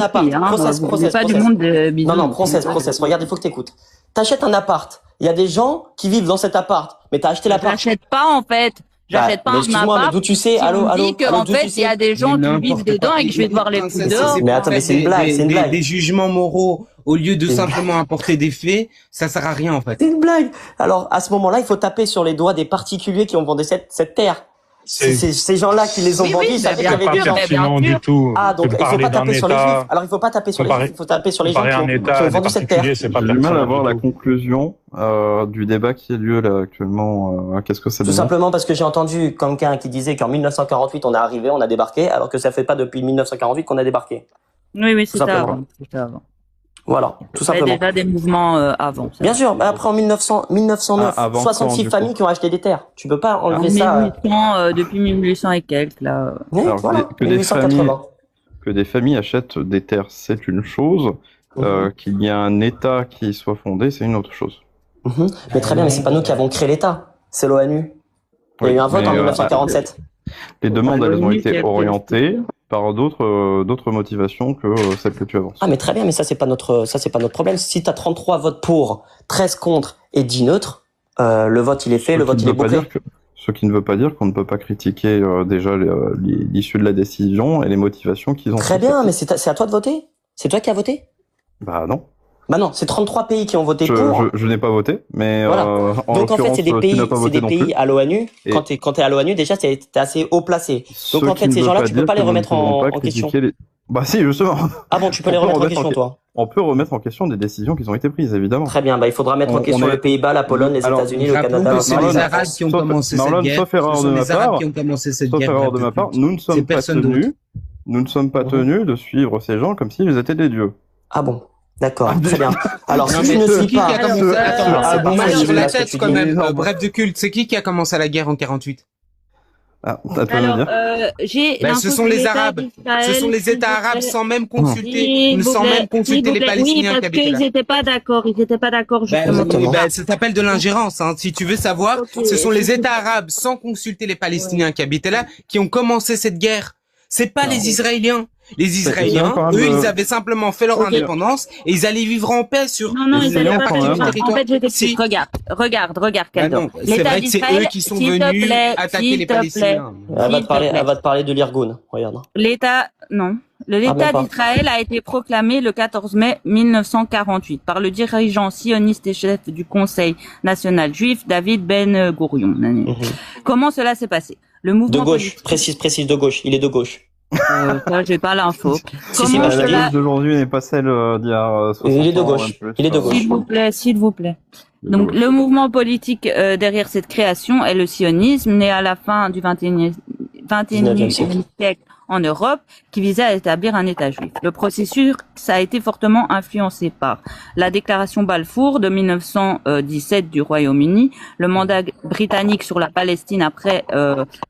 C'est pas du monde de bisounours. Non, process. Regarde, il faut que t'écoutes. T'achètes un appart. Il y a des gens qui vivent dans cet appart, mais t'as acheté l'appart. J'achète pas en fait. J'achète pas un appart. Mais d'où tu sais? Allô, en fait, il y a des gens qui vivent dedans et que je vais devoir les foutre dehors. Mais attends, mais c'est une blague, Des jugements moraux, au lieu de simplement apporter des faits, ça sert à rien, en fait. C'est une blague. Alors, à ce moment-là, il faut taper sur les doigts des particuliers qui ont vendu cette terre. Ces gens-là qui les ont vendus, ça fait qu'il y avait des gens. Du tout. Ah, donc il faut pas taper sur les juifs. Alors il faut pas taper sur les juifs, il faut taper sur les gens qui ont vendu cette terre. J'ai du mal à voir la conclusion du débat qui a lieu là actuellement. Qu'est-ce que ça Tout simplement parce que j'ai entendu quelqu'un qui disait qu'en 1948 on est arrivé, on a débarqué, alors que ça fait pas depuis 1948 qu'on a débarqué. Oui, c'était avant. Voilà, tout simplement. Il y avait déjà des mouvements avant. Bien sûr, mais après en 1909, 66 familles qui ont acheté des terres. Tu peux pas enlever ça. Depuis 1800 et quelques, là. Oui, alors, voilà, que des familles achètent des terres, c'est une chose. Qu'il y a un État qui soit fondé, c'est une autre chose. Mais très bien, mais c'est pas nous qui avons créé l'État, c'est l'ONU. Il y a eu un vote en 1947. Les demandes, elles ont été orientées par d'autres motivations que celles que tu avances. Ah, mais très bien, mais ça c'est pas notre problème. Si t'as 33 votes pour, 13 contre et 10 neutres, le vote il est fait, le vote il est bouclé. Ce qui ne veut pas dire qu'on ne peut pas critiquer déjà l'issue de la décision et les motivations qu'ils ont. Très bien, mais c'est à toi de voter. C'est toi qui as voté. Bah non. Bah non, c'est 33 pays qui ont voté pour. Je n'ai pas voté, mais voilà. Donc en fait, c'est des pays à l'ONU. Quand t'es à l'ONU, déjà, t'es assez haut placé. Donc en fait, ces gens-là, tu peux pas les remettre en question. Bah si, justement. Ah bon, tu peux les remettre en question, toi. On peut remettre en question des décisions qui ont été prises, évidemment. Très bien, bah il faudra mettre en question les Pays-Bas, la Pologne, les États-Unis, le Canada. C'est les Arabes qui ont commencé cette guerre. Sauf erreur de ma part, nous ne sommes pas tenus de suivre ces gens comme s'ils étaient des dieux. Ah bon. D'accord, très bien. Alors, si tu ne suis pas... Attends, mal sur la tête, quand même. Bref de culte, c'est qui a commencé la guerre en 48? Alors, ce sont les Arabes. Ce sont les États arabes sans même consulter les Palestiniens qui habitaient là. Ils n'étaient pas d'accord. Justement. Ça s'appelle de l'ingérence. Hein. Si tu veux savoir, ce sont les États arabes sans consulter les Palestiniens qui habitaient là qui ont commencé cette guerre. C'est pas les Israéliens. Les Israéliens, eux, ils avaient simplement fait leur indépendance et ils allaient vivre en paix sur. Non, ils allaient pas vivre en paix. En fait, je t'explique. Regarde, Kaldor. C'est vrai que c'est eux qui sont venus attaquer les Palestiniens. Elle va te parler de l'Irgun. Regarde. L'État d'Israël a été proclamé le 14 mai 1948 par le dirigeant sioniste et chef du Conseil national juif, David Ben Gourion. Comment cela s'est passé? Le mouvement de gauche, précise de gauche. Il est de gauche. J'ai pas l'info. La gauche d'aujourd'hui n'est pas celle d'il y a 60 ans. Il est de gauche. Il est de gauche. S'il vous plaît. Donc, le mouvement politique derrière cette création est le sionisme, né à la fin du 21e siècle en Europe, qui visait à établir un État juif. Le processus, ça a été fortement influencé par la déclaration Balfour de 1917 du Royaume-Uni, le mandat britannique sur la Palestine après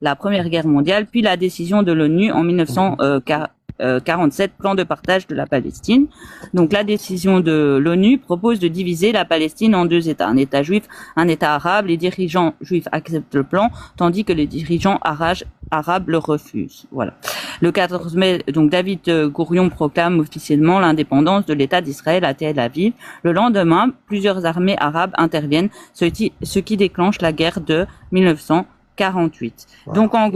la Première Guerre mondiale, puis la décision de l'ONU en 1947, plan de partage de la Palestine. Donc la décision de l'ONU propose de diviser la Palestine en deux États, un État juif, un État arabe. Les dirigeants juifs acceptent le plan, tandis que les dirigeants arabes le refusent. Voilà. Le 14 mai, donc David Gourion proclame officiellement l'indépendance de l'État d'Israël à Tel Aviv. Le lendemain, plusieurs armées arabes interviennent, ce qui déclenche la guerre de 1948. Wow. Donc en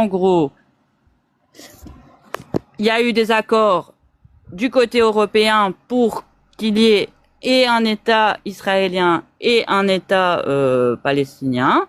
gros, il y a eu des accords du côté européen pour qu'il y ait et un État israélien et un État palestinien.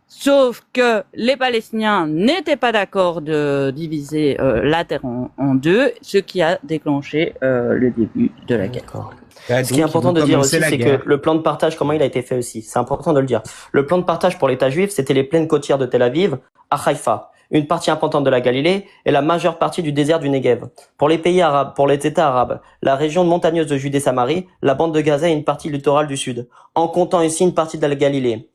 Sauf que les Palestiniens n'étaient pas d'accord de diviser la terre en deux, ce qui a déclenché le début de la guerre. Ce qui est important de dire aussi, c'est que le plan de partage, comment il a été fait aussi, c'est important de le dire. Le plan de partage pour l'État juif, c'était les plaines côtières de Tel Aviv à Haïfa, une partie importante de la Galilée et la majeure partie du désert du Negev. Pour les pays arabes, pour les États arabes, la région montagneuse de Judée-Samarie, la bande de Gaza et une partie littorale du sud, en comptant ici une partie de la Galilée.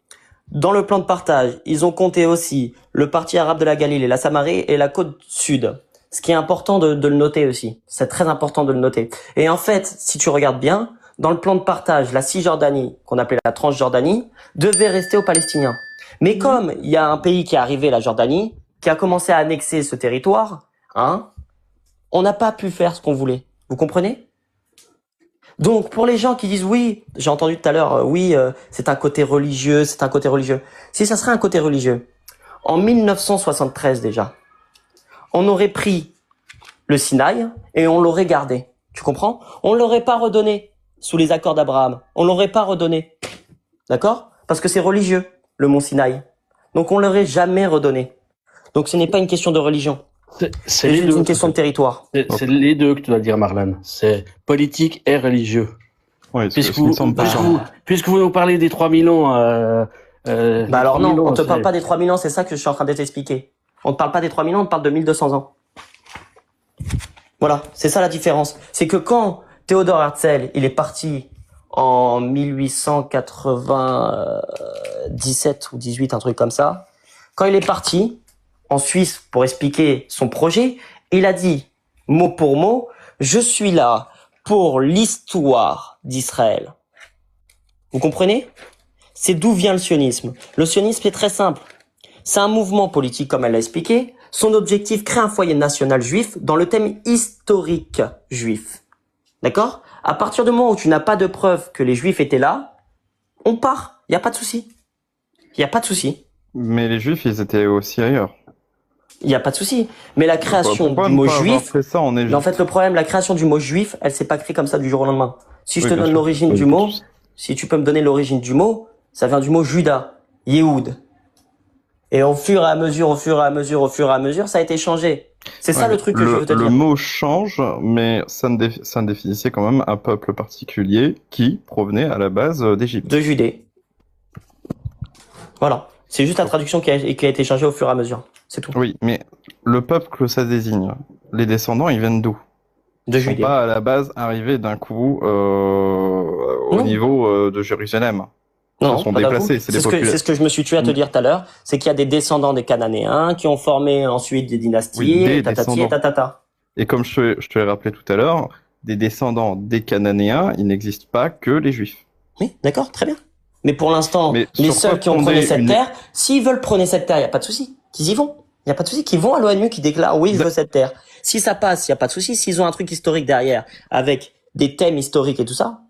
Dans le plan de partage, ils ont compté aussi le parti arabe de la Galilée, la Samarie et la côte sud. Ce qui est important de le noter aussi. C'est très important de le noter. Et en fait, si tu regardes bien, dans le plan de partage, la Cisjordanie, qu'on appelait la Transjordanie, devait rester aux Palestiniens. Mais comme il y a un pays qui est arrivé, la Jordanie, qui a commencé à annexer ce territoire, on n'a pas pu faire ce qu'on voulait. Vous comprenez ? Donc, pour les gens qui disent oui, j'ai entendu tout à l'heure, c'est un côté religieux, c'est un côté religieux. Si ça serait un côté religieux, en 1973 déjà, on aurait pris le Sinaï et on l'aurait gardé. Tu comprends ? On l'aurait pas redonné sous les accords d'Abraham. On l'aurait pas redonné. D'accord ? Parce que c'est religieux, le mont Sinaï. Donc, on l'aurait jamais redonné. Donc, ce n'est pas une question de religion. C'est une question de territoire. C'est les deux que tu dois dire, Marlène. C'est politique et religieux. Oui, puisque vous nous parlez des 3000 ans. Alors non, on te parle pas des 3000 ans, c'est ça que je suis en train de t'expliquer. On ne parle pas des 3000 ans, on te parle de 1200 ans. Voilà, c'est ça la différence. C'est que quand Théodore Herzl, il est parti en 1897 ou 18, un truc comme ça. Quand il est parti en Suisse pour expliquer son projet, il a dit, mot pour mot, je suis là pour l'histoire d'Israël. Vous comprenez? C'est d'où vient le sionisme. Le sionisme est très simple. C'est un mouvement politique, comme elle l'a expliqué. Son objectif, créer un foyer national juif dans le thème historique juif. D'accord? À partir du moment où tu n'as pas de preuve que les juifs étaient là, on part. Il n'y a pas de souci. Il n'y a pas de souci. Mais les juifs, ils étaient aussi ailleurs. Il n'y a pas de souci. Mais la création du mot juif, en fait, le problème, la création du mot juif, elle s'est pas créée comme ça du jour au lendemain. Si je te donne l'origine du mot, si tu peux me donner l'origine du mot, ça vient du mot Juda, Yehoud. Et au fur et à mesure, ça a été changé. C'est ça le truc que je veux te dire. Le mot change, mais ça ne définissait quand même un peuple particulier qui provenait à la base d'Égypte. De Judée. Voilà. C'est juste la traduction qui a été changée au fur et à mesure. C'est tout. Oui, mais le peuple que ça désigne, les descendants, ils viennent d'où? De Judée. Ils sont pas à la base arrivés d'un coup au niveau de Jérusalem. Non, ils sont déplacés. C'est ce que je me suis tué à te dire tout à l'heure, c'est qu'il y a des descendants des Cananéens qui ont formé ensuite des dynasties, Et comme je te l'ai rappelé tout à l'heure, des descendants des Cananéens, il n'existe pas que les Juifs. Oui, d'accord, très bien. Mais pour l'instant, les seuls qui ont prôné cette terre, s'ils veulent prôner cette terre, il n'y a pas de souci. Qu'ils y vont. Il n'y a pas de souci. Qu'ils vont à l'ONU, qui déclarent oui, je veux cette terre. Si ça passe, il n'y a pas de souci. S'ils ont un truc historique derrière, avec des thèmes historiques et tout ça,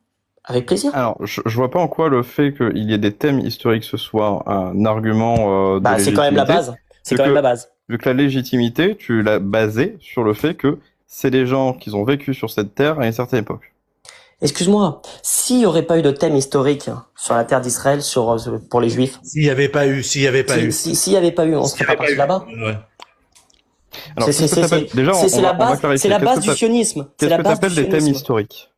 avec plaisir. Alors, je vois pas en quoi le fait qu'il y ait des thèmes historiques ce soit un argument de légitimité. C'est quand même la base. C'est quand même la base. Vu que la légitimité, tu l'as basée sur le fait que c'est des gens qui ont vécu sur cette terre à une certaine époque. Excuse-moi, s'il n'y aurait pas eu de thème historique sur la terre d'Israël pour les Juifs. S'il n'y avait pas eu, S'il n'y avait pas eu, on serait pas parti là-bas. Ouais. C'est la base du sionisme. Qu'est-ce que tu appelles des thèmes historiques?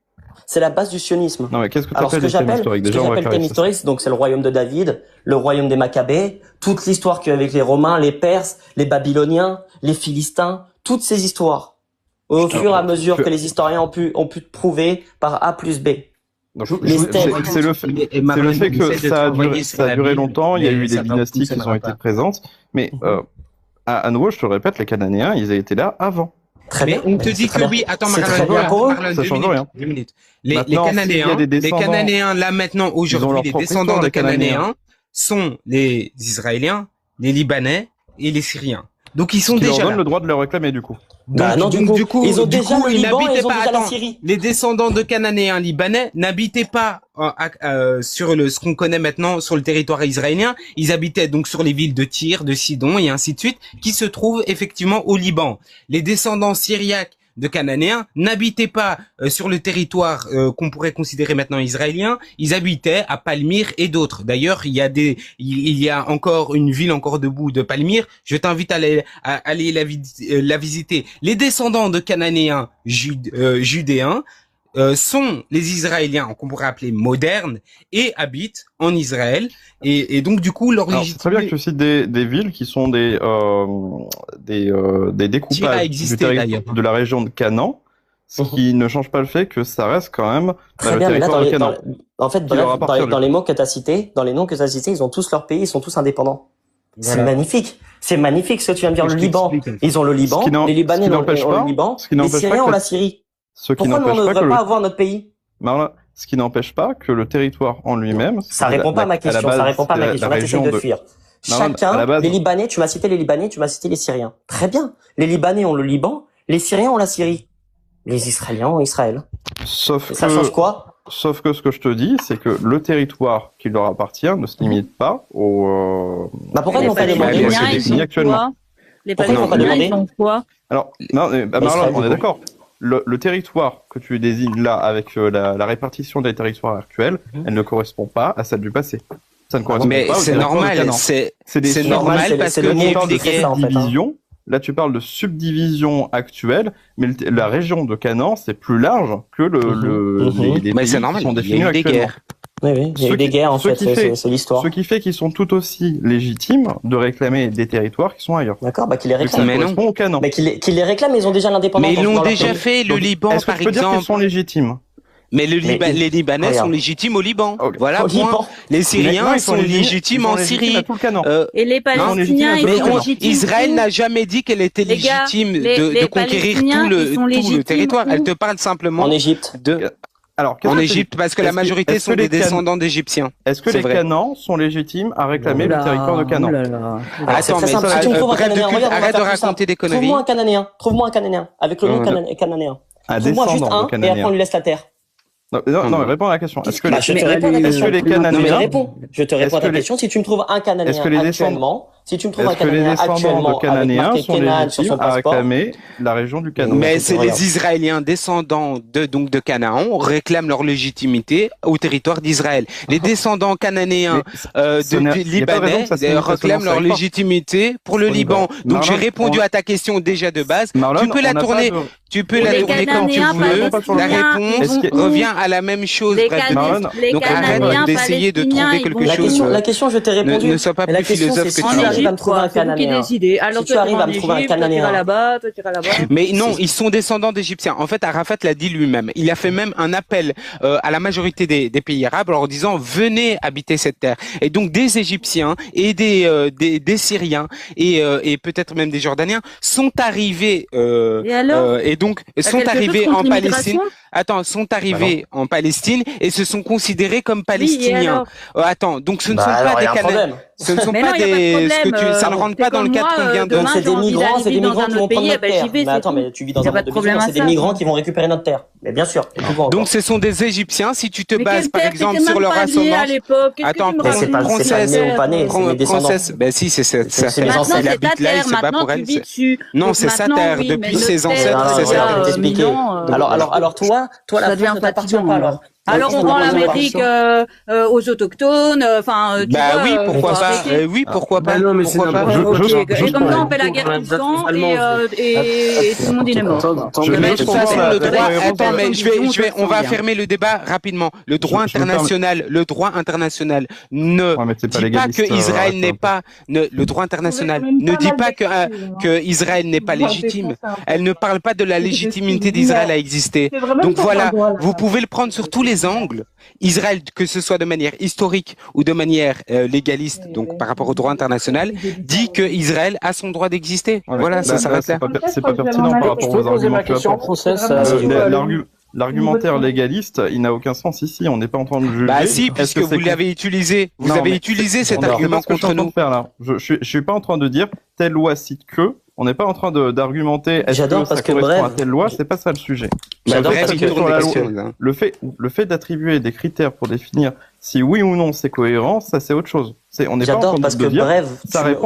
C'est la base du sionisme. Non, mais qu'est-ce que tu appelles des thèmes historiques? Ce que j'appelle thème historique, donc c'est le royaume de David, le royaume des Maccabées, toute l'histoire qu'il y a avec les Romains, les Perses, les Babyloniens, les Philistins, toutes ces histoires. Au fur et à mesure que les historiens ont pu prouver par A plus B. C'est le fait que ça a duré longtemps, il y a eu des dynasties qui ont été présentes, mais à nouveau, je te le répète, les Cananéens, ils étaient là avant. Mais on te dit que oui, attends, Marlon, ça change rien. 2 minutes. Les Cananéens, là maintenant, aujourd'hui, les descendants de Cananéens sont les Israéliens, les Libanais et les Syriens. Donc ils sont déjà là. Ils leur donnent le droit de le réclamer du coup. Du coup, ils ont déjà le Liban, ils ont déjà la Syrie. Les descendants de Cananéens libanais n'habitaient pas sur ce qu'on connaît maintenant sur le territoire israélien. Ils habitaient donc sur les villes de Tyr, de Sidon et ainsi de suite, qui se trouvent effectivement au Liban. Les descendants syriaques de Cananéens n'habitaient pas sur le territoire qu'on pourrait considérer maintenant israélien. Ils habitaient à Palmyre et d'autres. D'ailleurs, il y a encore une ville encore debout de Palmyre. Je t'invite à aller la visiter. Les descendants de Cananéens judéens sont les Israéliens qu'on pourrait appeler modernes et habitent en Israël et donc du coup leur légitimité. C'est très bien que tu cites des villes qui sont des découpages de la région de Canaan, ce qui ne change pas le fait que ça reste quand même le territoire de Canaan. En fait, dans les mots que tu as cités, dans les noms que tu as cités, ils ont tous leur pays, ils sont tous indépendants. Voilà. C'est magnifique. C'est magnifique ce que tu viens de dire. Le Liban, ils ont le Liban, les Libanais ont le Liban, les Syriens ont la Syrie. Pourquoi nous, on ne devrait pas avoir notre pays? Ce qui n'empêche pas que le territoire en lui-même... Ça répond pas à ma question, ça répond pas à ma question. Là, tu essaies de fuir. Chacun, les Libanais, tu m'as cité les Libanais, tu m'as cité les Syriens. Très bien. Les Libanais ont le Liban, les Syriens ont la Syrie. Les Israéliens ont Israël. Ça change quoi? Sauf que ce que je te dis, c'est que le territoire qui leur appartient ne se limite pas au... pourquoi ils n'ont pas demandé? Les Palestiniens, ils font quoi? Alors, Marlon, on est d'accord. Le territoire que tu désignes là, avec la répartition des territoires actuels, elle ne correspond pas à celle du passé. Ça ne correspond pas. C'est normal. C'est normal parce que tu parles de subdivision. Là, tu parles de subdivision actuelle, mais la région de Canaan, c'est plus large que les pays qui sont définis actuellement. Oui, il y a eu des guerres en fait, c'est l'histoire. Ce qui fait qu'ils sont tout aussi légitimes de réclamer des territoires qui sont ailleurs. D'accord, qu'ils les réclament. Mais non. Qu'ils les réclament, ils ont déjà l'indépendance. Mais ils l'ont déjà fait, le Liban par exemple. Est-ce que je peux dire qu'ils sont légitimes? Mais les Libanais sont légitimes au Liban. Voilà, point. Les Syriens sont légitimes en Syrie. Et les Palestiniens, ils sont légitimes. Israël n'a jamais dit qu'elle était légitime de conquérir tout le territoire. Elle te parle simplement en Égypte. En Égypte, parce que la majorité sont des descendants d'Égyptiens. Est-ce que les Canans sont légitimes à réclamer le territoire de Canaan? Attends, mais arrête de raconter des conneries. Trouve-moi un Cananéen, avec le nom cananéen. Trouve-moi juste un, et après on lui laisse la terre. Non, mais réponds à la question. Est-ce que les Cananéens... Je te réponds à ta question. Si tu me trouves un Cananéen actuellement... Si tu me trouves un Cananéen actuellement avec marqué Canaan sur son passeport... réclamer la région du Canaan. Mais c'est les Israéliens descendants de Canaan réclament leur légitimité au territoire d'Israël. Les descendants cananéens libanais réclament leur légitimité pour le Liban. Donc j'ai répondu à ta question déjà de base. Tu peux la tourner... Tu peux la tourner quand tu veux. La réponse revient à la même chose. Donc arrête d'essayer de trouver quelque chose. La question, je t'ai répondu. Ne sois pas plus philosophe que tu es. À me trouver un Cananéen. Si tu arrives à me trouver un Cananéen. Mais non, ils sont descendants d'Égyptiens. En fait, Arafat l'a dit lui-même. Il a fait même un appel à la majorité des pays arabes en leur disant venez habiter cette terre. Et donc des Égyptiens et des Syriens et peut-être même des Jordaniens sont arrivés et donc sont arrivés en Palestine. Sont arrivés en Palestine et se sont considérés comme palestiniens. Attends, donc ce ne sont pas des Canadiens. Ce ne sont pas des. Ça ne rentre pas dans le cadre qu'on vient de. C'est des migrants qui vont prendre notre terre. Mais attends, mais tu vis dans un autre pays, c'est des migrants qui vont récupérer notre terre. Mais bien sûr. Donc ce sont des Égyptiens. Si tu te bases par exemple sur leur ascendance. Attends, c'est pas né ou pas né, c'est mes descendants. Ben si, c'est mes ancêtres. Elle habite là, il se bat pour elle. Non, c'est sa terre. Depuis ses ancêtres, c'est sa terre. Alors toi, ça devient fatigant alors. Alors on rend l'Amérique aux autochtones, oui, pourquoi pas. Oui, pourquoi pas. Non, mais pourquoi pas. Et comme ça on fait la guerre tout le temps et tout le monde il est mort. Mais de toute façon le droit. Attends, mais on va fermer le débat rapidement. Le droit international ne dit pas que Israël n'est pas. Le droit international ne dit pas que Israël n'est pas légitime. Elle ne parle pas de la légitimité d'Israël à exister. Donc voilà, vous pouvez le prendre sur tous les angles. Israël, que ce soit de manière historique ou de manière légaliste, donc par rapport au droit international, dit que Israël a son droit d'exister. Voilà, ça s'arrête là. C'est pas pertinent par rapport aux arguments que tu apportes. L'argumentaire légaliste, il n'a aucun sens ici. On n'est pas en train de juger. Bah si, puisque vous l'avez utilisé. Vous avez utilisé cet argument contre nous. Je suis pas en train de dire telle loi cite que. On n'est pas en train d'argumenter est-ce que ça correspond à telle loi, c'est pas ça le sujet. Le fait d'attribuer des critères pour définir si oui ou non c'est cohérent, ça c'est autre chose. On n'est pas en train parce que bref,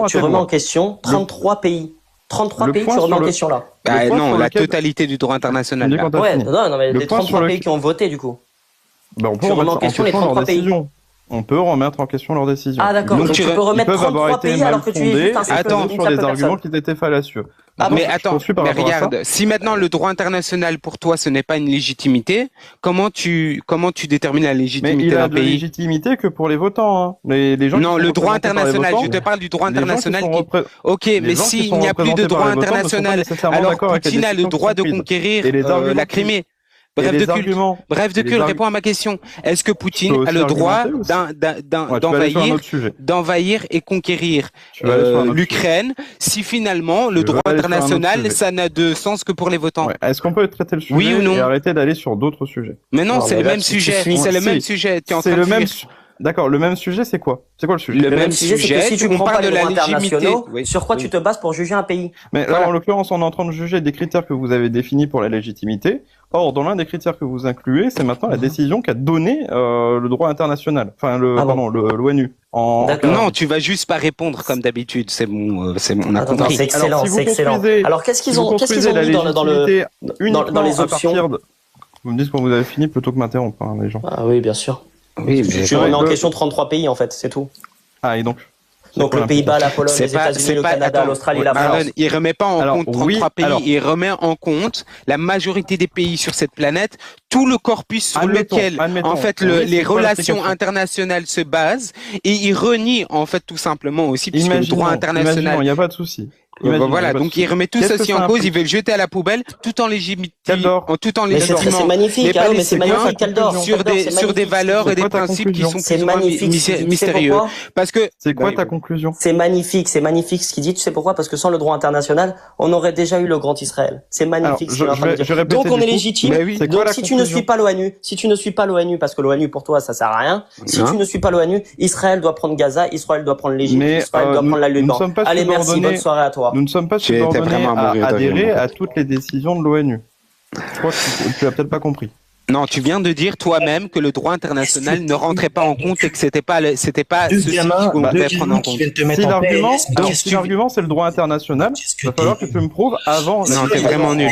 tu remets en question 33 pays. 33 pays, tu remets en question là. Non, la totalité du droit international. Ouais, non, mais les 33 pays qui ont voté du coup. On peut remettre en question les 33 pays. On peut remettre en question leurs décisions. Ah d'accord, donc tu peux remettre 33 pays alors que tu es juste un sur des arguments qui étaient fallacieux. Mais attends, mais regarde, si maintenant le droit international pour toi ce n'est pas une légitimité, comment tu détermines la légitimité d'un pays? Il a de légitimité que pour les votants. Les gens non, le droit international, je te parle du droit international. Ok, mais s'il n'y a plus de droit international, alors Poutine a le droit de conquérir la Crimée. Bref de cul, réponds à ma question. Est-ce que Poutine a le droit d'envahir et conquérir l'Ukraine si finalement le droit international, ça n'a de sens que pour les votants? Est-ce qu'on peut traiter le sujet oui ou non? Et arrêter d'aller sur d'autres sujets? Mais non, c'est le même sujet. C'est le même sujet. C'est le même. D'accord, le même sujet, c'est quoi? C'est quoi le sujet? Le même sujet, c'est que si tu prends pas les droits internationaux, sur quoi tu te bases pour juger un pays? Mais là, en l'occurrence, on est en train de juger des critères que vous avez définis pour la légitimité. Or, dans l'un des critères que vous incluez, c'est maintenant la décision qu'a donné le droit international. Enfin, l'ONU. Non, tu vas juste pas répondre comme d'habitude. C'est bon, on a compris. C'est excellent, c'est excellent. Alors, qu'est-ce qu'ils ont mis dans les options? Vous me dites quand vous avez fini plutôt que m'interrompre, les gens. Ah oui, bien sûr. Oui, tu remets en question 33 pays en fait, c'est tout. Ah et donc le Pays-Bas, la Pologne, les États-Unis, le Canada, l'Australie, la France. Il remet pas en compte 33 pays, il remet en compte la majorité des pays sur cette planète, tout le corpus sur lequel en fait les relations internationales se basent et il renie en fait tout simplement aussi puisque le droit international. Il n'y a pas de souci. Voilà, donc il remet tout ceci en cause, il veut le jeter à la poubelle, tout en légitimant, c'est magnifique, mais c'est magnifique, sur des valeurs et des principes qui sont plus ou moins mystérieux. Parce que c'est quoi ta conclusion? C'est magnifique ce qu'il dit. Tu sais pourquoi? Parce que sans le droit international, on aurait déjà eu le grand Israël. C'est magnifique. Donc on est légitime. Donc si tu ne suis pas l'ONU, parce que l'ONU pour toi ça sert à rien. Si tu ne suis pas l'ONU, Israël doit prendre Gaza, Israël doit prendre l'Égypte, Israël doit prendre la Liban. Allez, merci, bonne soirée à toi. Nous ne sommes pas subordonnés à adhérer à toutes les décisions de l'ONU. Je crois que tu l'as peut-être pas compris. Non, tu viens de dire toi-même que le droit international ne rentrait pas en compte et que c'était pas ceci qu'on devait prendre en compte. Si l'argument c'est le droit international, il va falloir que tu me prouves avant. Non, t'es vraiment nul.